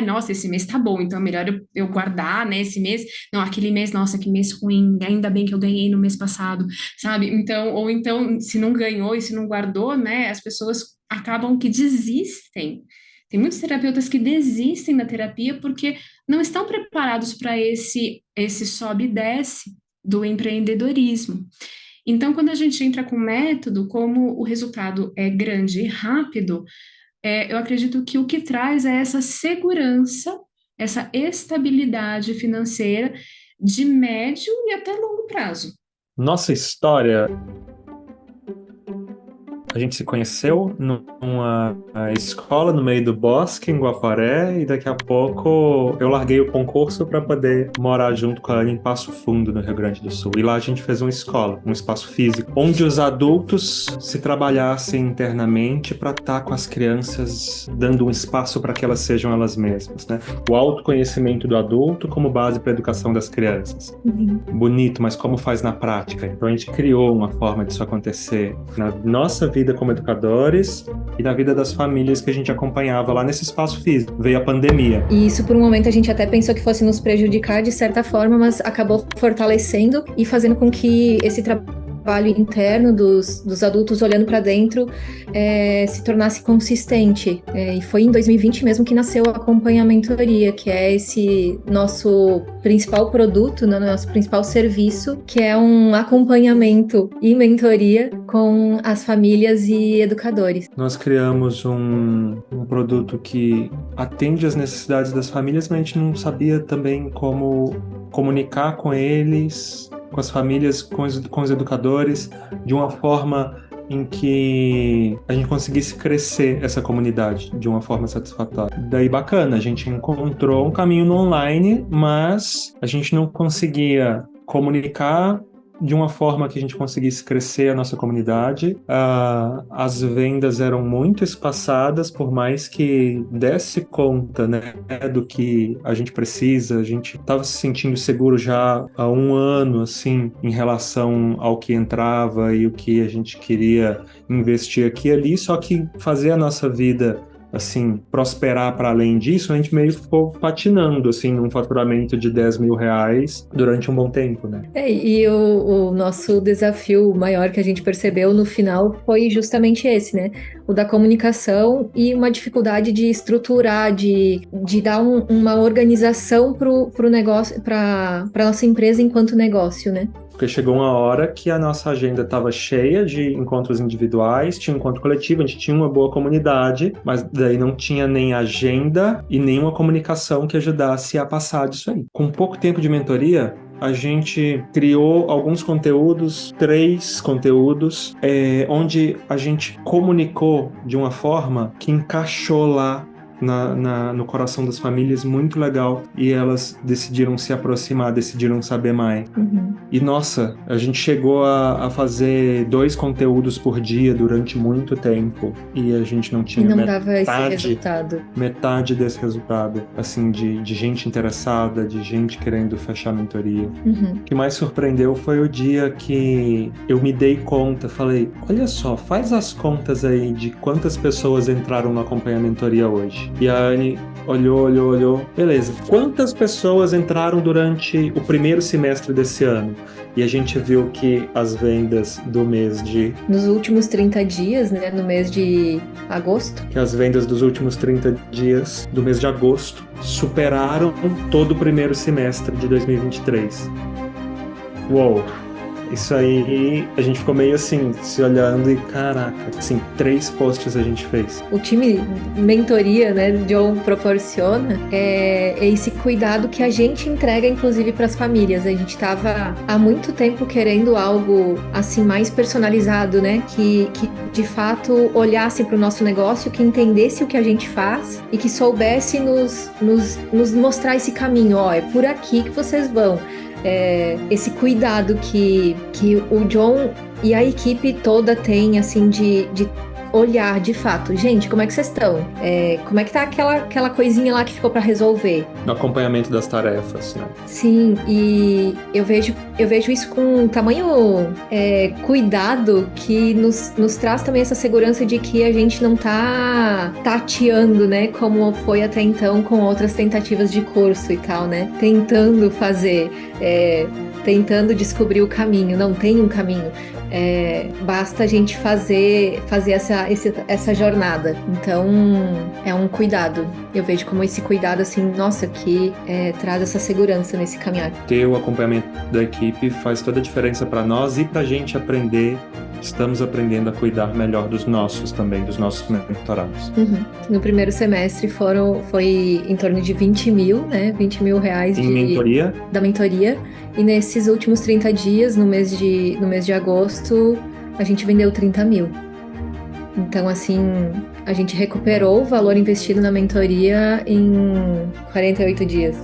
nossa, esse mês tá bom, então é melhor eu guardar, né, esse mês? Não, aquele mês, nossa, que mês ruim, ainda bem que eu ganhei no mês passado, sabe? Então, ou então, se não ganhou e se não guardou, né, as pessoas acabam que desistem. Tem muitos terapeutas que desistem da terapia porque não estão preparados para esse sobe e desce do empreendedorismo. Então, quando a gente entra com método, como o resultado é grande e rápido, eu acredito que o que traz é essa segurança, essa estabilidade financeira de médio e até longo prazo. Nossa história, a gente se conheceu numa escola no meio do bosque, em Guaporé, e daqui a pouco eu larguei o concurso para poder morar junto com ela em Passo Fundo, no Rio Grande do Sul. E lá a gente fez uma escola, um espaço físico, onde os adultos se trabalhassem internamente para estar com as crianças, dando um espaço para que elas sejam elas mesmas, né? O autoconhecimento do adulto como base para a educação das crianças. Bonito, mas como faz na prática? Então a gente criou uma forma disso acontecer na nossa vida vida como educadores e na vida das famílias que a gente acompanhava lá nesse espaço físico. Veio a pandemia. E isso, por um momento, a gente até pensou que fosse nos prejudicar de certa forma, mas acabou fortalecendo e fazendo com que esse trabalho interno dos adultos olhando para dentro se tornasse consistente. E foi em 2020 mesmo que nasceu a Acompanha Mentoria, que é esse nosso principal produto, né, nosso principal serviço, que é um acompanhamento e mentoria com as famílias e educadores. Nós criamos um produto que atende às necessidades das famílias, mas a gente não sabia também como comunicar com eles, com as famílias, com os educadores, de uma forma em que a gente conseguisse crescer essa comunidade de uma forma satisfatória. Daí bacana, a gente encontrou um caminho no online, mas a gente não conseguia comunicar de uma forma que a gente conseguisse crescer a nossa comunidade. As vendas eram muito espaçadas, por mais que desse conta, né, do que a gente precisa. A gente estava se sentindo seguro já há um ano, assim, em relação ao que entrava e o que a gente queria investir aqui e ali, só que fazer a nossa vida assim, prosperar para além disso, a gente meio ficou patinando, assim, num faturamento de 10 mil reais durante um bom tempo, né? E o nosso desafio maior que a gente percebeu no final foi justamente esse, né? O da comunicação e uma dificuldade de estruturar, de dar uma organização pro negócio, para nossa empresa enquanto negócio, né? Porque chegou uma hora que a nossa agenda estava cheia de encontros individuais, tinha um encontro coletivo, a gente tinha uma boa comunidade, mas daí não tinha nem agenda e nenhuma comunicação que ajudasse a passar disso aí. Com pouco tempo de mentoria, a gente criou alguns conteúdos, 3 conteúdos, onde a gente comunicou de uma forma que encaixou lá no coração das famílias, muito legal, e elas decidiram se aproximar, decidiram saber mais. Uhum. E nossa, a gente chegou a fazer 2 conteúdos por dia durante muito tempo, e a gente não tinha dava esse resultado. Metade desse resultado, assim, de gente interessada, de gente querendo fechar a mentoria. Uhum. O que mais surpreendeu foi o dia que eu me dei conta, falei, olha só, faz as contas aí de quantas pessoas entraram no Acompanha Mentoria hoje. E a Anne olhou, beleza, quantas pessoas entraram durante o primeiro semestre desse ano? E a gente viu que as vendas do mês de... Nos últimos 30 dias, né, no mês de agosto. Que as vendas dos últimos 30 dias do mês de agosto superaram todo o primeiro semestre de 2023. Uou! Isso aí, a gente ficou meio assim, se olhando e caraca, assim, 3 posts a gente fez. O time mentoria, né, John proporciona é esse cuidado que a gente entrega, inclusive, para as famílias. A gente estava há muito tempo querendo algo, assim, mais personalizado, né, que de fato olhasse para o nosso negócio, que entendesse o que a gente faz e que soubesse nos mostrar esse caminho. Ó, é por aqui que vocês vão. Esse cuidado que o John e a equipe toda tem, assim, de olhar de fato. Gente, como é que vocês estão? Como é que tá aquela coisinha lá que ficou para resolver? No acompanhamento das tarefas, né? Sim, e eu vejo isso com tamanho cuidado que nos traz também essa segurança de que a gente não tá tateando, né? Como foi até então com outras tentativas de curso e tal, né? Tentando fazer, tentando descobrir o caminho. Não tem um caminho. Basta a gente fazer essa jornada. Então, é um cuidado. Eu vejo como esse cuidado, assim, nossa, que traz essa segurança nesse caminhar. Ter o acompanhamento da equipe faz toda a diferença para nós e para a gente aprender. Estamos aprendendo a cuidar melhor dos nossos também, dos nossos mentorados. Uhum. No primeiro semestre foi em torno de 20 mil, né? 20 mil reais da mentoria. E nesses últimos 30 dias, no mês de agosto, a gente vendeu 30 mil. Então, assim, a gente recuperou o valor investido na mentoria em 48 dias.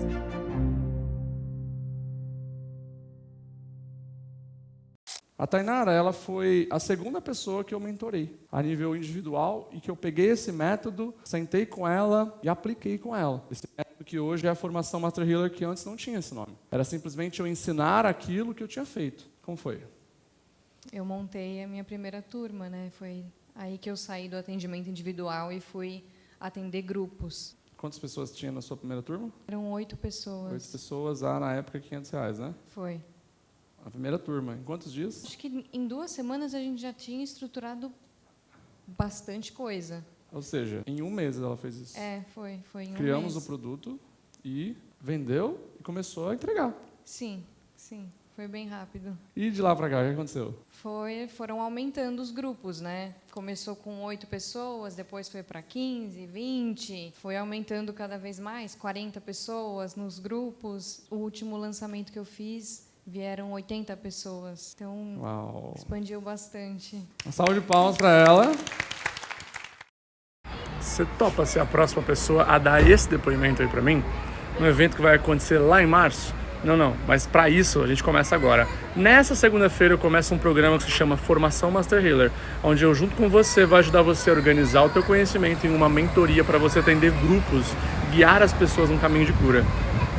A Tainara, ela foi a segunda pessoa que eu mentorei a nível individual e que eu peguei esse método, sentei com ela e apliquei com ela. Esse método que hoje é a formação Master Healer, que antes não tinha esse nome. Era simplesmente eu ensinar aquilo que eu tinha feito. Como foi? Eu montei a minha primeira turma, né? Foi Aí que eu saí do atendimento individual e fui atender grupos. Quantas pessoas tinha na sua primeira turma? Eram 8 pessoas. 8 pessoas, na época, R$500, né? Foi. A primeira turma. Em quantos dias? Acho que em 2 semanas a gente já tinha estruturado bastante coisa. Ou seja, em um mês ela fez isso. Foi em um Criamos mês. o produto e vendeu e começou a entregar. Sim. Foi bem rápido. E de lá para cá, o que aconteceu? Foram aumentando os grupos, né? Começou com 8 pessoas, depois foi para 15, 20, foi aumentando cada vez mais, 40 pessoas nos grupos. O último lançamento que eu fiz, vieram 80 pessoas. Então, Uau. Expandiu bastante. Uma salva de palmas para ela. Você topa ser a próxima pessoa a dar esse depoimento aí para mim? No evento que vai acontecer lá em março? Não, mas para isso a gente começa agora. Nessa segunda-feira eu começo um programa que se chama Formação Master Healer, onde eu junto com você vou ajudar você a organizar o teu conhecimento em uma mentoria para você atender grupos, guiar as pessoas num caminho de cura.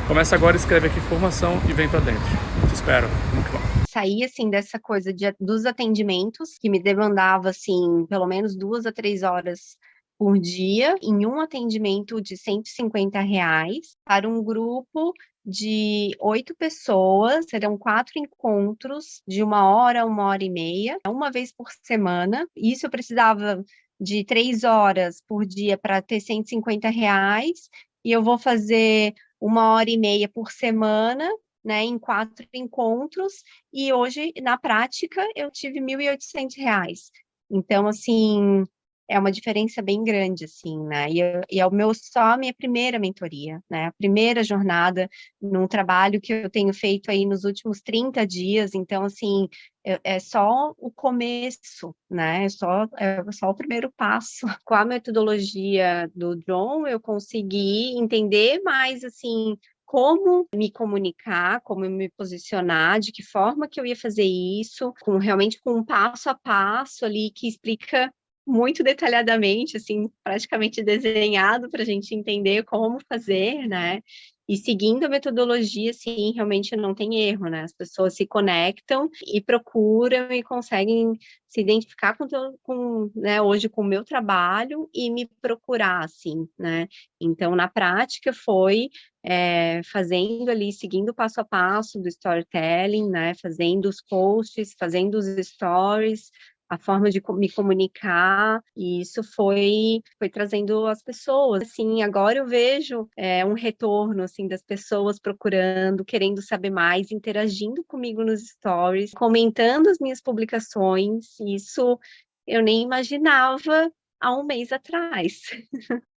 Começa agora, escreve aqui formação e vem para dentro. Te espero. Muito bom. Saí, assim, dessa coisa dos atendimentos, que me demandava, assim, pelo menos 2 a 3 horas por dia, em um atendimento de R$150, para um grupo de 8 pessoas, serão 4 encontros de 1 hora, 1 hora e meia, uma vez por semana. Isso eu precisava de 3 horas por dia para ter R$150, e eu vou fazer 1 hora e meia por semana, né, em 4 encontros, e hoje, na prática, eu tive R$1.800. Então, assim, é uma diferença bem grande, assim, né, e é só a minha primeira mentoria, né, a primeira jornada num trabalho que eu tenho feito aí nos últimos 30 dias, então, assim, é só o começo, né, é só o primeiro passo. Com a metodologia do John, eu consegui entender mais, assim, como me comunicar, como me posicionar, de que forma que eu ia fazer isso, realmente com um passo a passo ali que explica muito detalhadamente, assim, praticamente desenhado para a gente entender como fazer, né? E seguindo a metodologia, sim, realmente não tem erro, né? As pessoas se conectam e procuram e conseguem se identificar né, hoje com o meu trabalho e me procurar, assim, né? Então, na prática, foi fazendo ali, seguindo o passo a passo do storytelling, né? Fazendo os posts, fazendo os stories, a forma de me comunicar, e isso foi trazendo as pessoas, assim, agora eu vejo um retorno, assim, das pessoas procurando, querendo saber mais, interagindo comigo nos stories, comentando as minhas publicações, isso eu nem imaginava há um mês atrás.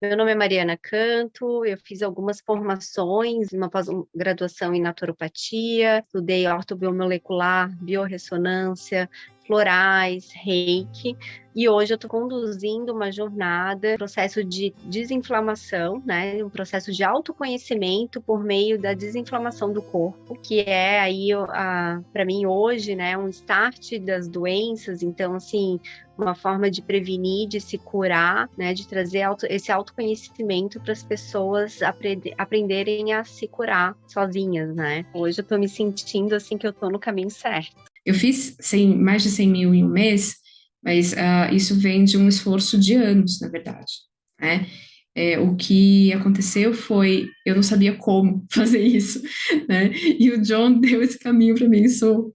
Meu nome é Mariana Canto, eu fiz algumas formações, uma pós-graduação em naturopatia, estudei ortobiomolecular, biorressonância, florais, reiki, e hoje eu estou conduzindo uma jornada, processo de desinflamação, né, um processo de autoconhecimento por meio da desinflamação do corpo, que é aí, para mim hoje, né, um start das doenças, então, assim, uma forma de prevenir, de se curar, né, de trazer esse autoconhecimento para as pessoas aprenderem a se curar sozinhas, né. Hoje eu estou me sentindo, assim, que eu estou no caminho certo. Eu fiz mais de 100 mil em um mês, mas isso vem de um esforço de anos, na verdade, né? O que aconteceu foi, eu não sabia como fazer isso, né? E o John deu esse caminho para mim,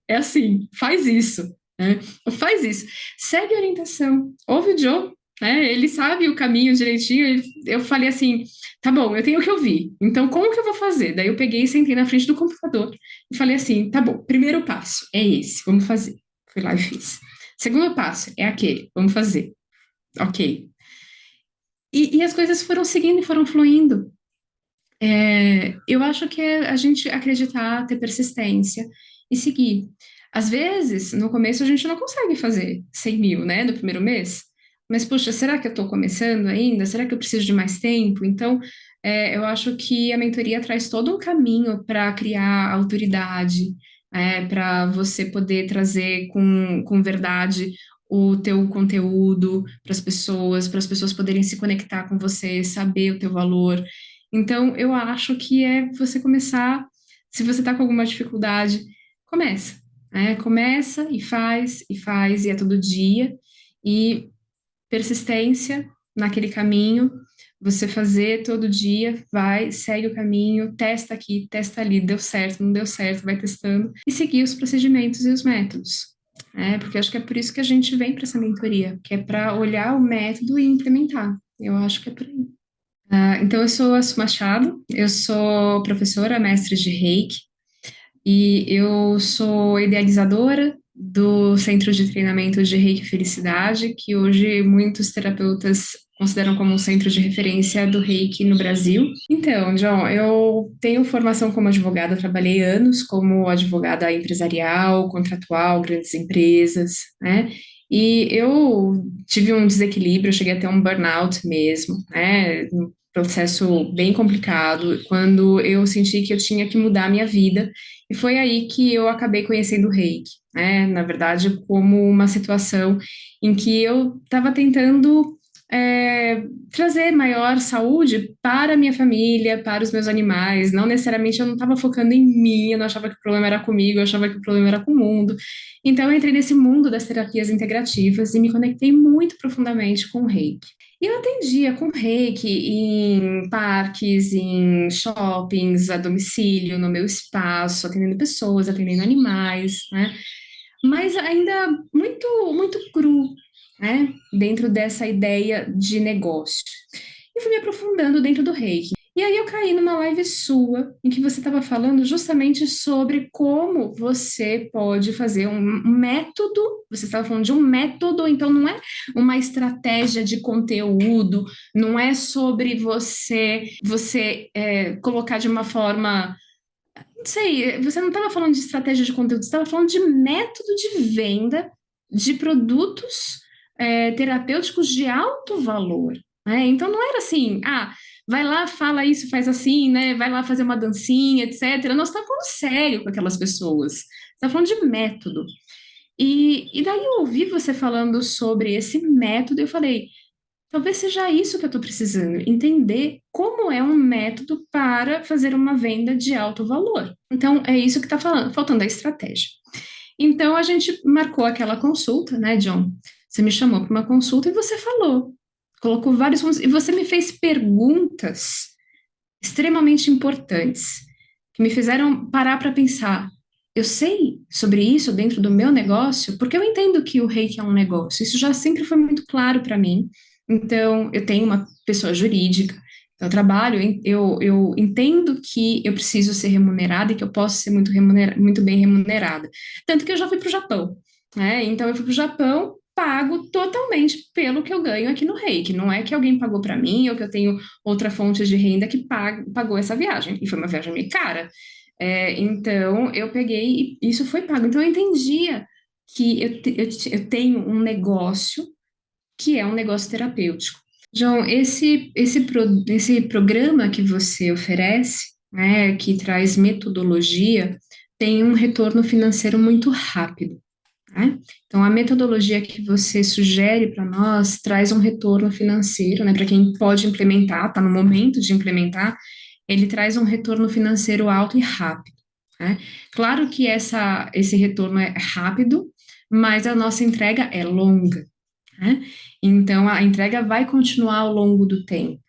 é assim, faz isso, né? Faz isso, segue a orientação, ouve o John, né? Ele sabe o caminho direitinho. Eu falei assim, tá bom, eu tenho que ouvir, então como que eu vou fazer? Daí eu peguei e sentei na frente do computador e falei assim, tá bom, primeiro passo é esse, vamos fazer. Fui lá e fiz. Segundo passo é aquele, vamos fazer. Ok. E as coisas foram seguindo e foram fluindo. Eu acho que é a gente acreditar, ter persistência e seguir. Às vezes, no começo, a gente não consegue fazer 100 mil, né, no primeiro mês. Mas, puxa, será que eu estou começando ainda? Será que eu preciso de mais tempo? Então, eu acho que a mentoria traz todo um caminho para criar autoridade, para você poder trazer com verdade o teu conteúdo para as pessoas poderem se conectar com você, saber o teu valor. Então, eu acho que é você começar, se você está com alguma dificuldade, começa, começa e faz, e é todo dia, e persistência naquele caminho, você fazer todo dia, vai, segue o caminho, testa aqui, testa ali, deu certo, não deu certo, vai testando, e seguir os procedimentos e os métodos. Porque acho que é por isso que a gente vem para essa mentoria, que é para olhar o método e implementar. Eu acho que é por aí. Então, eu sou a Su Machado, eu sou professora, mestre de Reiki, e eu sou idealizadora do Centro de Treinamento de Reiki Felicidade, que hoje muitos terapeutas consideram como um centro de referência do Reiki no Brasil. Então, John, eu tenho formação como advogada, trabalhei anos como advogada empresarial, contratual, grandes empresas, né? E eu tive um desequilíbrio, eu cheguei a ter um burnout mesmo, né? Um processo bem complicado, quando eu senti que eu tinha que mudar a minha vida, e foi aí que eu acabei conhecendo o Reiki, né? Na verdade, como uma situação em que eu estava tentando trazer maior saúde para a minha família, para os meus animais. Não necessariamente eu não estava focando em mim, eu não achava que o problema era comigo, eu achava que o problema era com o mundo. Então, eu entrei nesse mundo das terapias integrativas e me conectei muito profundamente com o Reiki. E eu atendia com Reiki em parques, em shoppings, a domicílio, no meu espaço, atendendo pessoas, atendendo animais, né? Mas ainda muito, muito cru, né? Dentro dessa ideia de negócio. E fui me aprofundando dentro do Reiki. E aí eu caí numa live sua, em que você estava falando justamente sobre como você pode fazer um método, você estava falando de um método, então não é uma estratégia de conteúdo, não é sobre você colocar de uma forma, não sei, você não estava falando de estratégia de conteúdo, você estava falando de método de venda de produtos terapêuticos de alto valor, né? Então não era assim, vai lá, fala isso, faz assim, né? Vai lá fazer uma dancinha, etc. Nós estamos falando sério com aquelas pessoas, está falando de método. E daí eu ouvi você falando sobre esse método, e eu falei, talvez seja isso que eu estou precisando, entender como é um método para fazer uma venda de alto valor. Então, é isso que está faltando a estratégia. Então, a gente marcou aquela consulta, né, John? Você me chamou para uma consulta e você falou, colocou vários pontos, e você me fez perguntas extremamente importantes, que me fizeram parar para pensar. Eu sei sobre isso dentro do meu negócio, porque eu entendo que o Reiki é um negócio. Isso já sempre foi muito claro para mim. Então, eu tenho uma pessoa jurídica, eu trabalho, eu entendo que eu preciso ser remunerada e que eu posso ser muito bem remunerada. Tanto que eu já fui para o Japão, né? Então, eu fui para o Japão, pago totalmente pelo que eu ganho aqui no Reiki. Não é que alguém pagou para mim ou que eu tenho outra fonte de renda que pagou essa viagem. E foi uma viagem meio cara. Então, eu peguei e isso foi pago. Então, eu entendia que eu tenho um negócio que é um negócio terapêutico. João, esse programa que você oferece, né, que traz metodologia, tem um retorno financeiro muito rápido, né? Então, a metodologia que você sugere para nós traz um retorno financeiro, né, para quem pode implementar, está no momento de implementar, ele traz um retorno financeiro alto e rápido, né? Claro que esse retorno é rápido, mas a nossa entrega é longa, né? Então, a entrega vai continuar ao longo do tempo.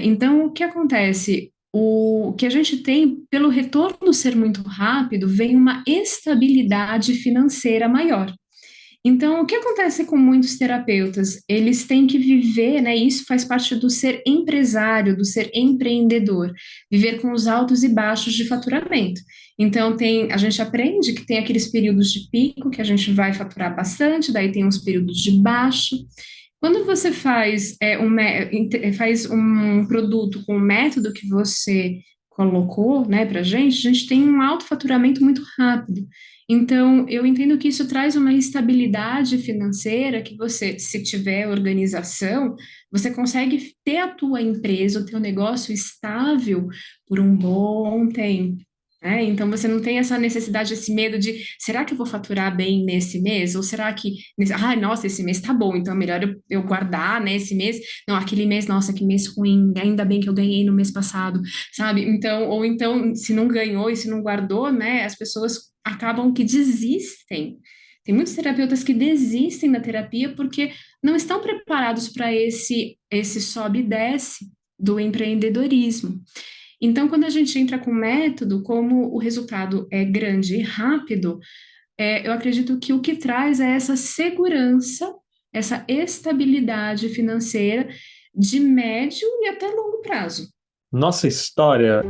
Então, o que acontece? O que a gente tem, pelo retorno ser muito rápido, vem uma estabilidade financeira maior. Então, o que acontece com muitos terapeutas? Eles têm que viver, né? Isso faz parte do ser empresário, do ser empreendedor, viver com os altos e baixos de faturamento. Então, a gente aprende que tem aqueles períodos de pico que a gente vai faturar bastante, daí tem uns períodos de baixo. Quando você faz um produto com o método que você colocou, né, para a gente tem um alto faturamento muito rápido. Então, eu entendo que isso traz uma estabilidade financeira que você, se tiver organização, você consegue ter a tua empresa, o teu negócio estável por um bom tempo. Então, você não tem essa necessidade, esse medo de, será que eu vou faturar bem nesse mês? Ou será que, nossa, esse mês tá bom, então é melhor eu guardar, né, esse mês? Não, aquele mês, nossa, que mês ruim, ainda bem que eu ganhei no mês passado, sabe? Então, ou então, se não ganhou e se não guardou, né, as pessoas acabam que desistem Tem muitos terapeutas que desistem da terapia porque não estão preparados para esse sobe e desce do empreendedorismo. Então, quando a gente entra com método, como o resultado é grande e rápido, eu acredito que o que traz é essa segurança, essa estabilidade financeira de médio e até longo prazo. Nossa história,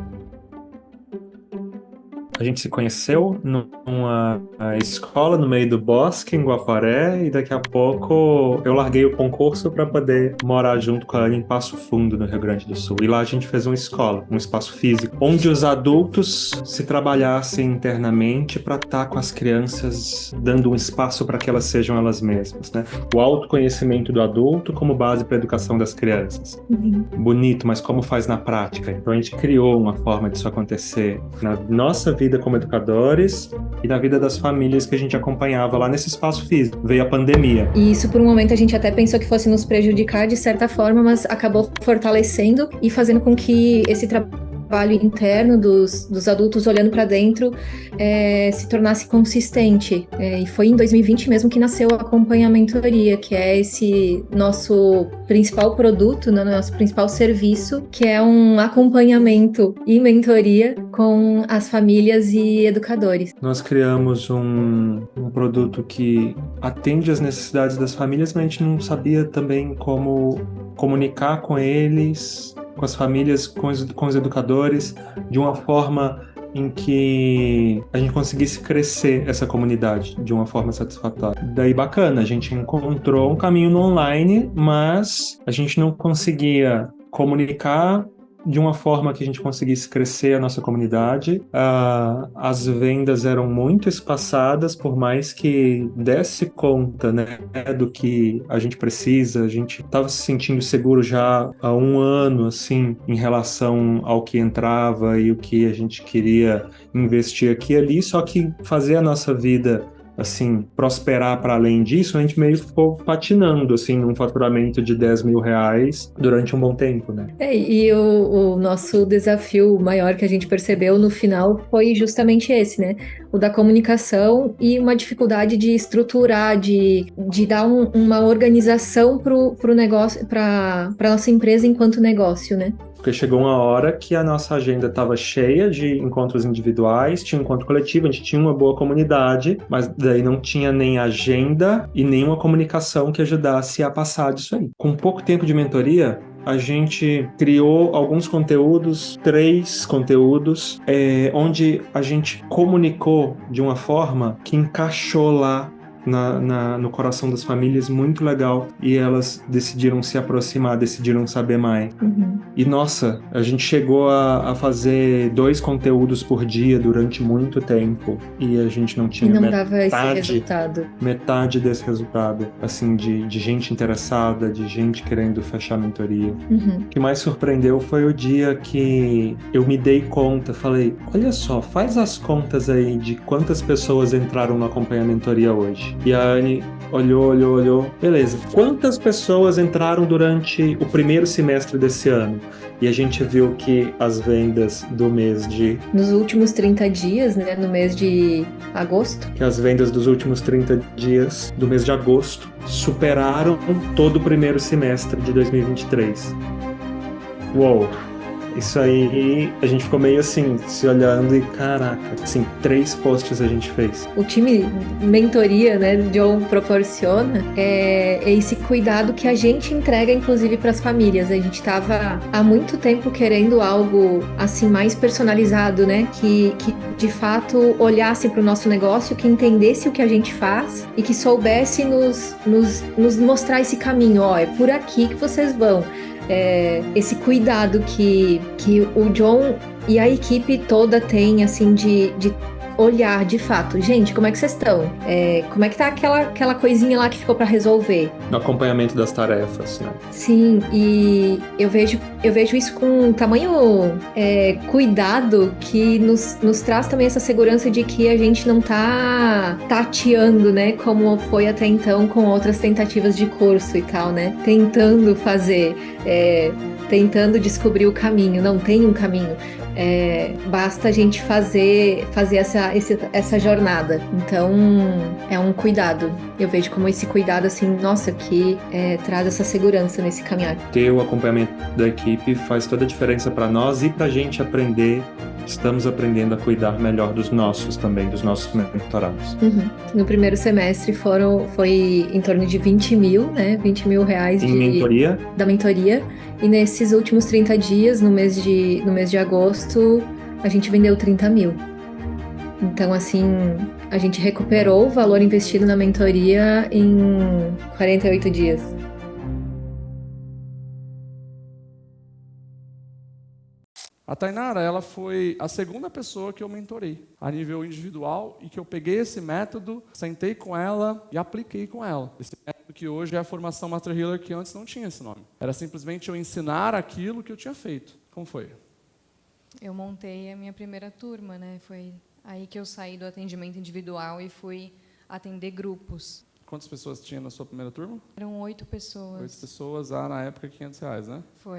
a gente se conheceu numa escola no meio do bosque, em Guaporé, e daqui a pouco eu larguei o concurso para poder morar junto com ela em Passo Fundo, no Rio Grande do Sul. E lá a gente fez uma escola, um espaço físico, onde os adultos se trabalhassem internamente para estar com as crianças, dando um espaço para que elas sejam elas mesmas, né? O autoconhecimento do adulto como base para a educação das crianças. Bonito, mas como faz na prática? Então a gente criou uma forma disso acontecer na nossa vida como educadores e na vida das famílias que a gente acompanhava lá nesse espaço físico. Veio a pandemia. E isso, por um momento, a gente até pensou que fosse nos prejudicar de certa forma, mas acabou fortalecendo e fazendo com que esse trabalho interno dos adultos olhando para dentro se tornasse consistente. E foi em 2020 mesmo que nasceu a Acompanhamentoria, que é esse nosso principal produto, né, nosso principal serviço, que é um acompanhamento e mentoria com as famílias e educadores. Nós criamos um produto que atende às necessidades das famílias, mas a gente não sabia também como comunicar com eles, com as famílias, com os educadores, de uma forma em que a gente conseguisse crescer essa comunidade de uma forma satisfatória. Daí bacana, a gente encontrou um caminho no online, mas a gente não conseguia comunicar de uma forma que a gente conseguisse crescer a nossa comunidade. As vendas eram muito espaçadas, por mais que desse conta, né, do que a gente precisa. A gente estava se sentindo seguro já há um ano, assim, em relação ao que entrava e o que a gente queria investir aqui e ali, só que fazer a nossa vida assim, prosperar para além disso, a gente meio ficou patinando, assim, num faturamento de 10 mil reais durante um bom tempo, né? E o nosso desafio maior que a gente percebeu no final foi justamente esse, né? O da comunicação e uma dificuldade de estruturar, de dar uma organização pro negócio, para nossa empresa enquanto negócio, né? Porque chegou uma hora que a nossa agenda estava cheia de encontros individuais, tinha um encontro coletivo, a gente tinha uma boa comunidade, mas daí não tinha nem agenda e nenhuma comunicação que ajudasse a passar disso aí. Com pouco tempo de mentoria, a gente criou alguns conteúdos, 3 conteúdos, onde a gente comunicou de uma forma que encaixou lá no coração das famílias, muito legal, e elas decidiram se aproximar, decidiram saber mais. E nossa, a gente chegou a fazer 2 conteúdos por dia durante muito tempo, e a gente não tinha dava esse resultado. Metade desse resultado, assim, de gente interessada, de gente querendo fechar a mentoria. O que mais surpreendeu foi o dia que eu me dei conta, falei, olha só, faz as contas aí de quantas pessoas entraram no Acompanhamentoria hoje. E a Anne olhou, beleza, quantas pessoas entraram durante o primeiro semestre desse ano? E a gente viu que as vendas do mês de... Nos últimos 30 dias, né, no mês de agosto. Que as vendas dos últimos 30 dias do mês de agosto superaram todo o primeiro semestre de 2023. Uou! Isso aí, a gente ficou meio assim, se olhando e caraca, assim, 3 posts a gente fez. O time mentoria, né, John proporciona esse cuidado que a gente entrega, inclusive, para as famílias. A gente estava há muito tempo querendo algo, assim, mais personalizado, né, que de fato olhasse para o nosso negócio, que entendesse o que a gente faz e que soubesse nos mostrar esse caminho. Ó, é por aqui que vocês vão. Esse cuidado que o John e a equipe toda tem, assim, de olhar de fato. Gente, como é que vocês estão? Como é que tá aquela coisinha lá que ficou para resolver? No acompanhamento das tarefas, né? Sim, e eu vejo isso com tamanho cuidado que nos traz também essa segurança de que a gente não tá tateando, né? Como foi até então com outras tentativas de curso e tal, né? Tentando fazer, tentando descobrir o caminho. Não tem um caminho. Basta a gente fazer essa jornada. Então, é um cuidado. Eu vejo como esse cuidado, assim, nossa, que traz essa segurança nesse caminhar. Ter o acompanhamento da equipe faz toda a diferença para nós e para a gente aprender. Estamos aprendendo a cuidar melhor dos nossos também, dos nossos mentorados. Uhum. No primeiro semestre foi em torno de 20 mil, né? 20 mil reais mentoria? Da mentoria. E nesses últimos 30 dias, no mês de agosto, a gente vendeu 30 mil. Então, assim, a gente recuperou o valor investido na mentoria em 48 dias. A Tainara, ela foi a segunda pessoa que eu mentorei a nível individual e que eu peguei esse método, sentei com ela e apliquei com ela. Esse método que hoje é a formação Master Healer, que antes não tinha esse nome. Era simplesmente eu ensinar aquilo que eu tinha feito. Como foi? Eu montei a minha primeira turma, né? Foi aí que eu saí do atendimento individual e fui atender grupos. Quantas pessoas tinha na sua primeira turma? Eram 8 pessoas. 8 pessoas, na época, R$500, né? Foi.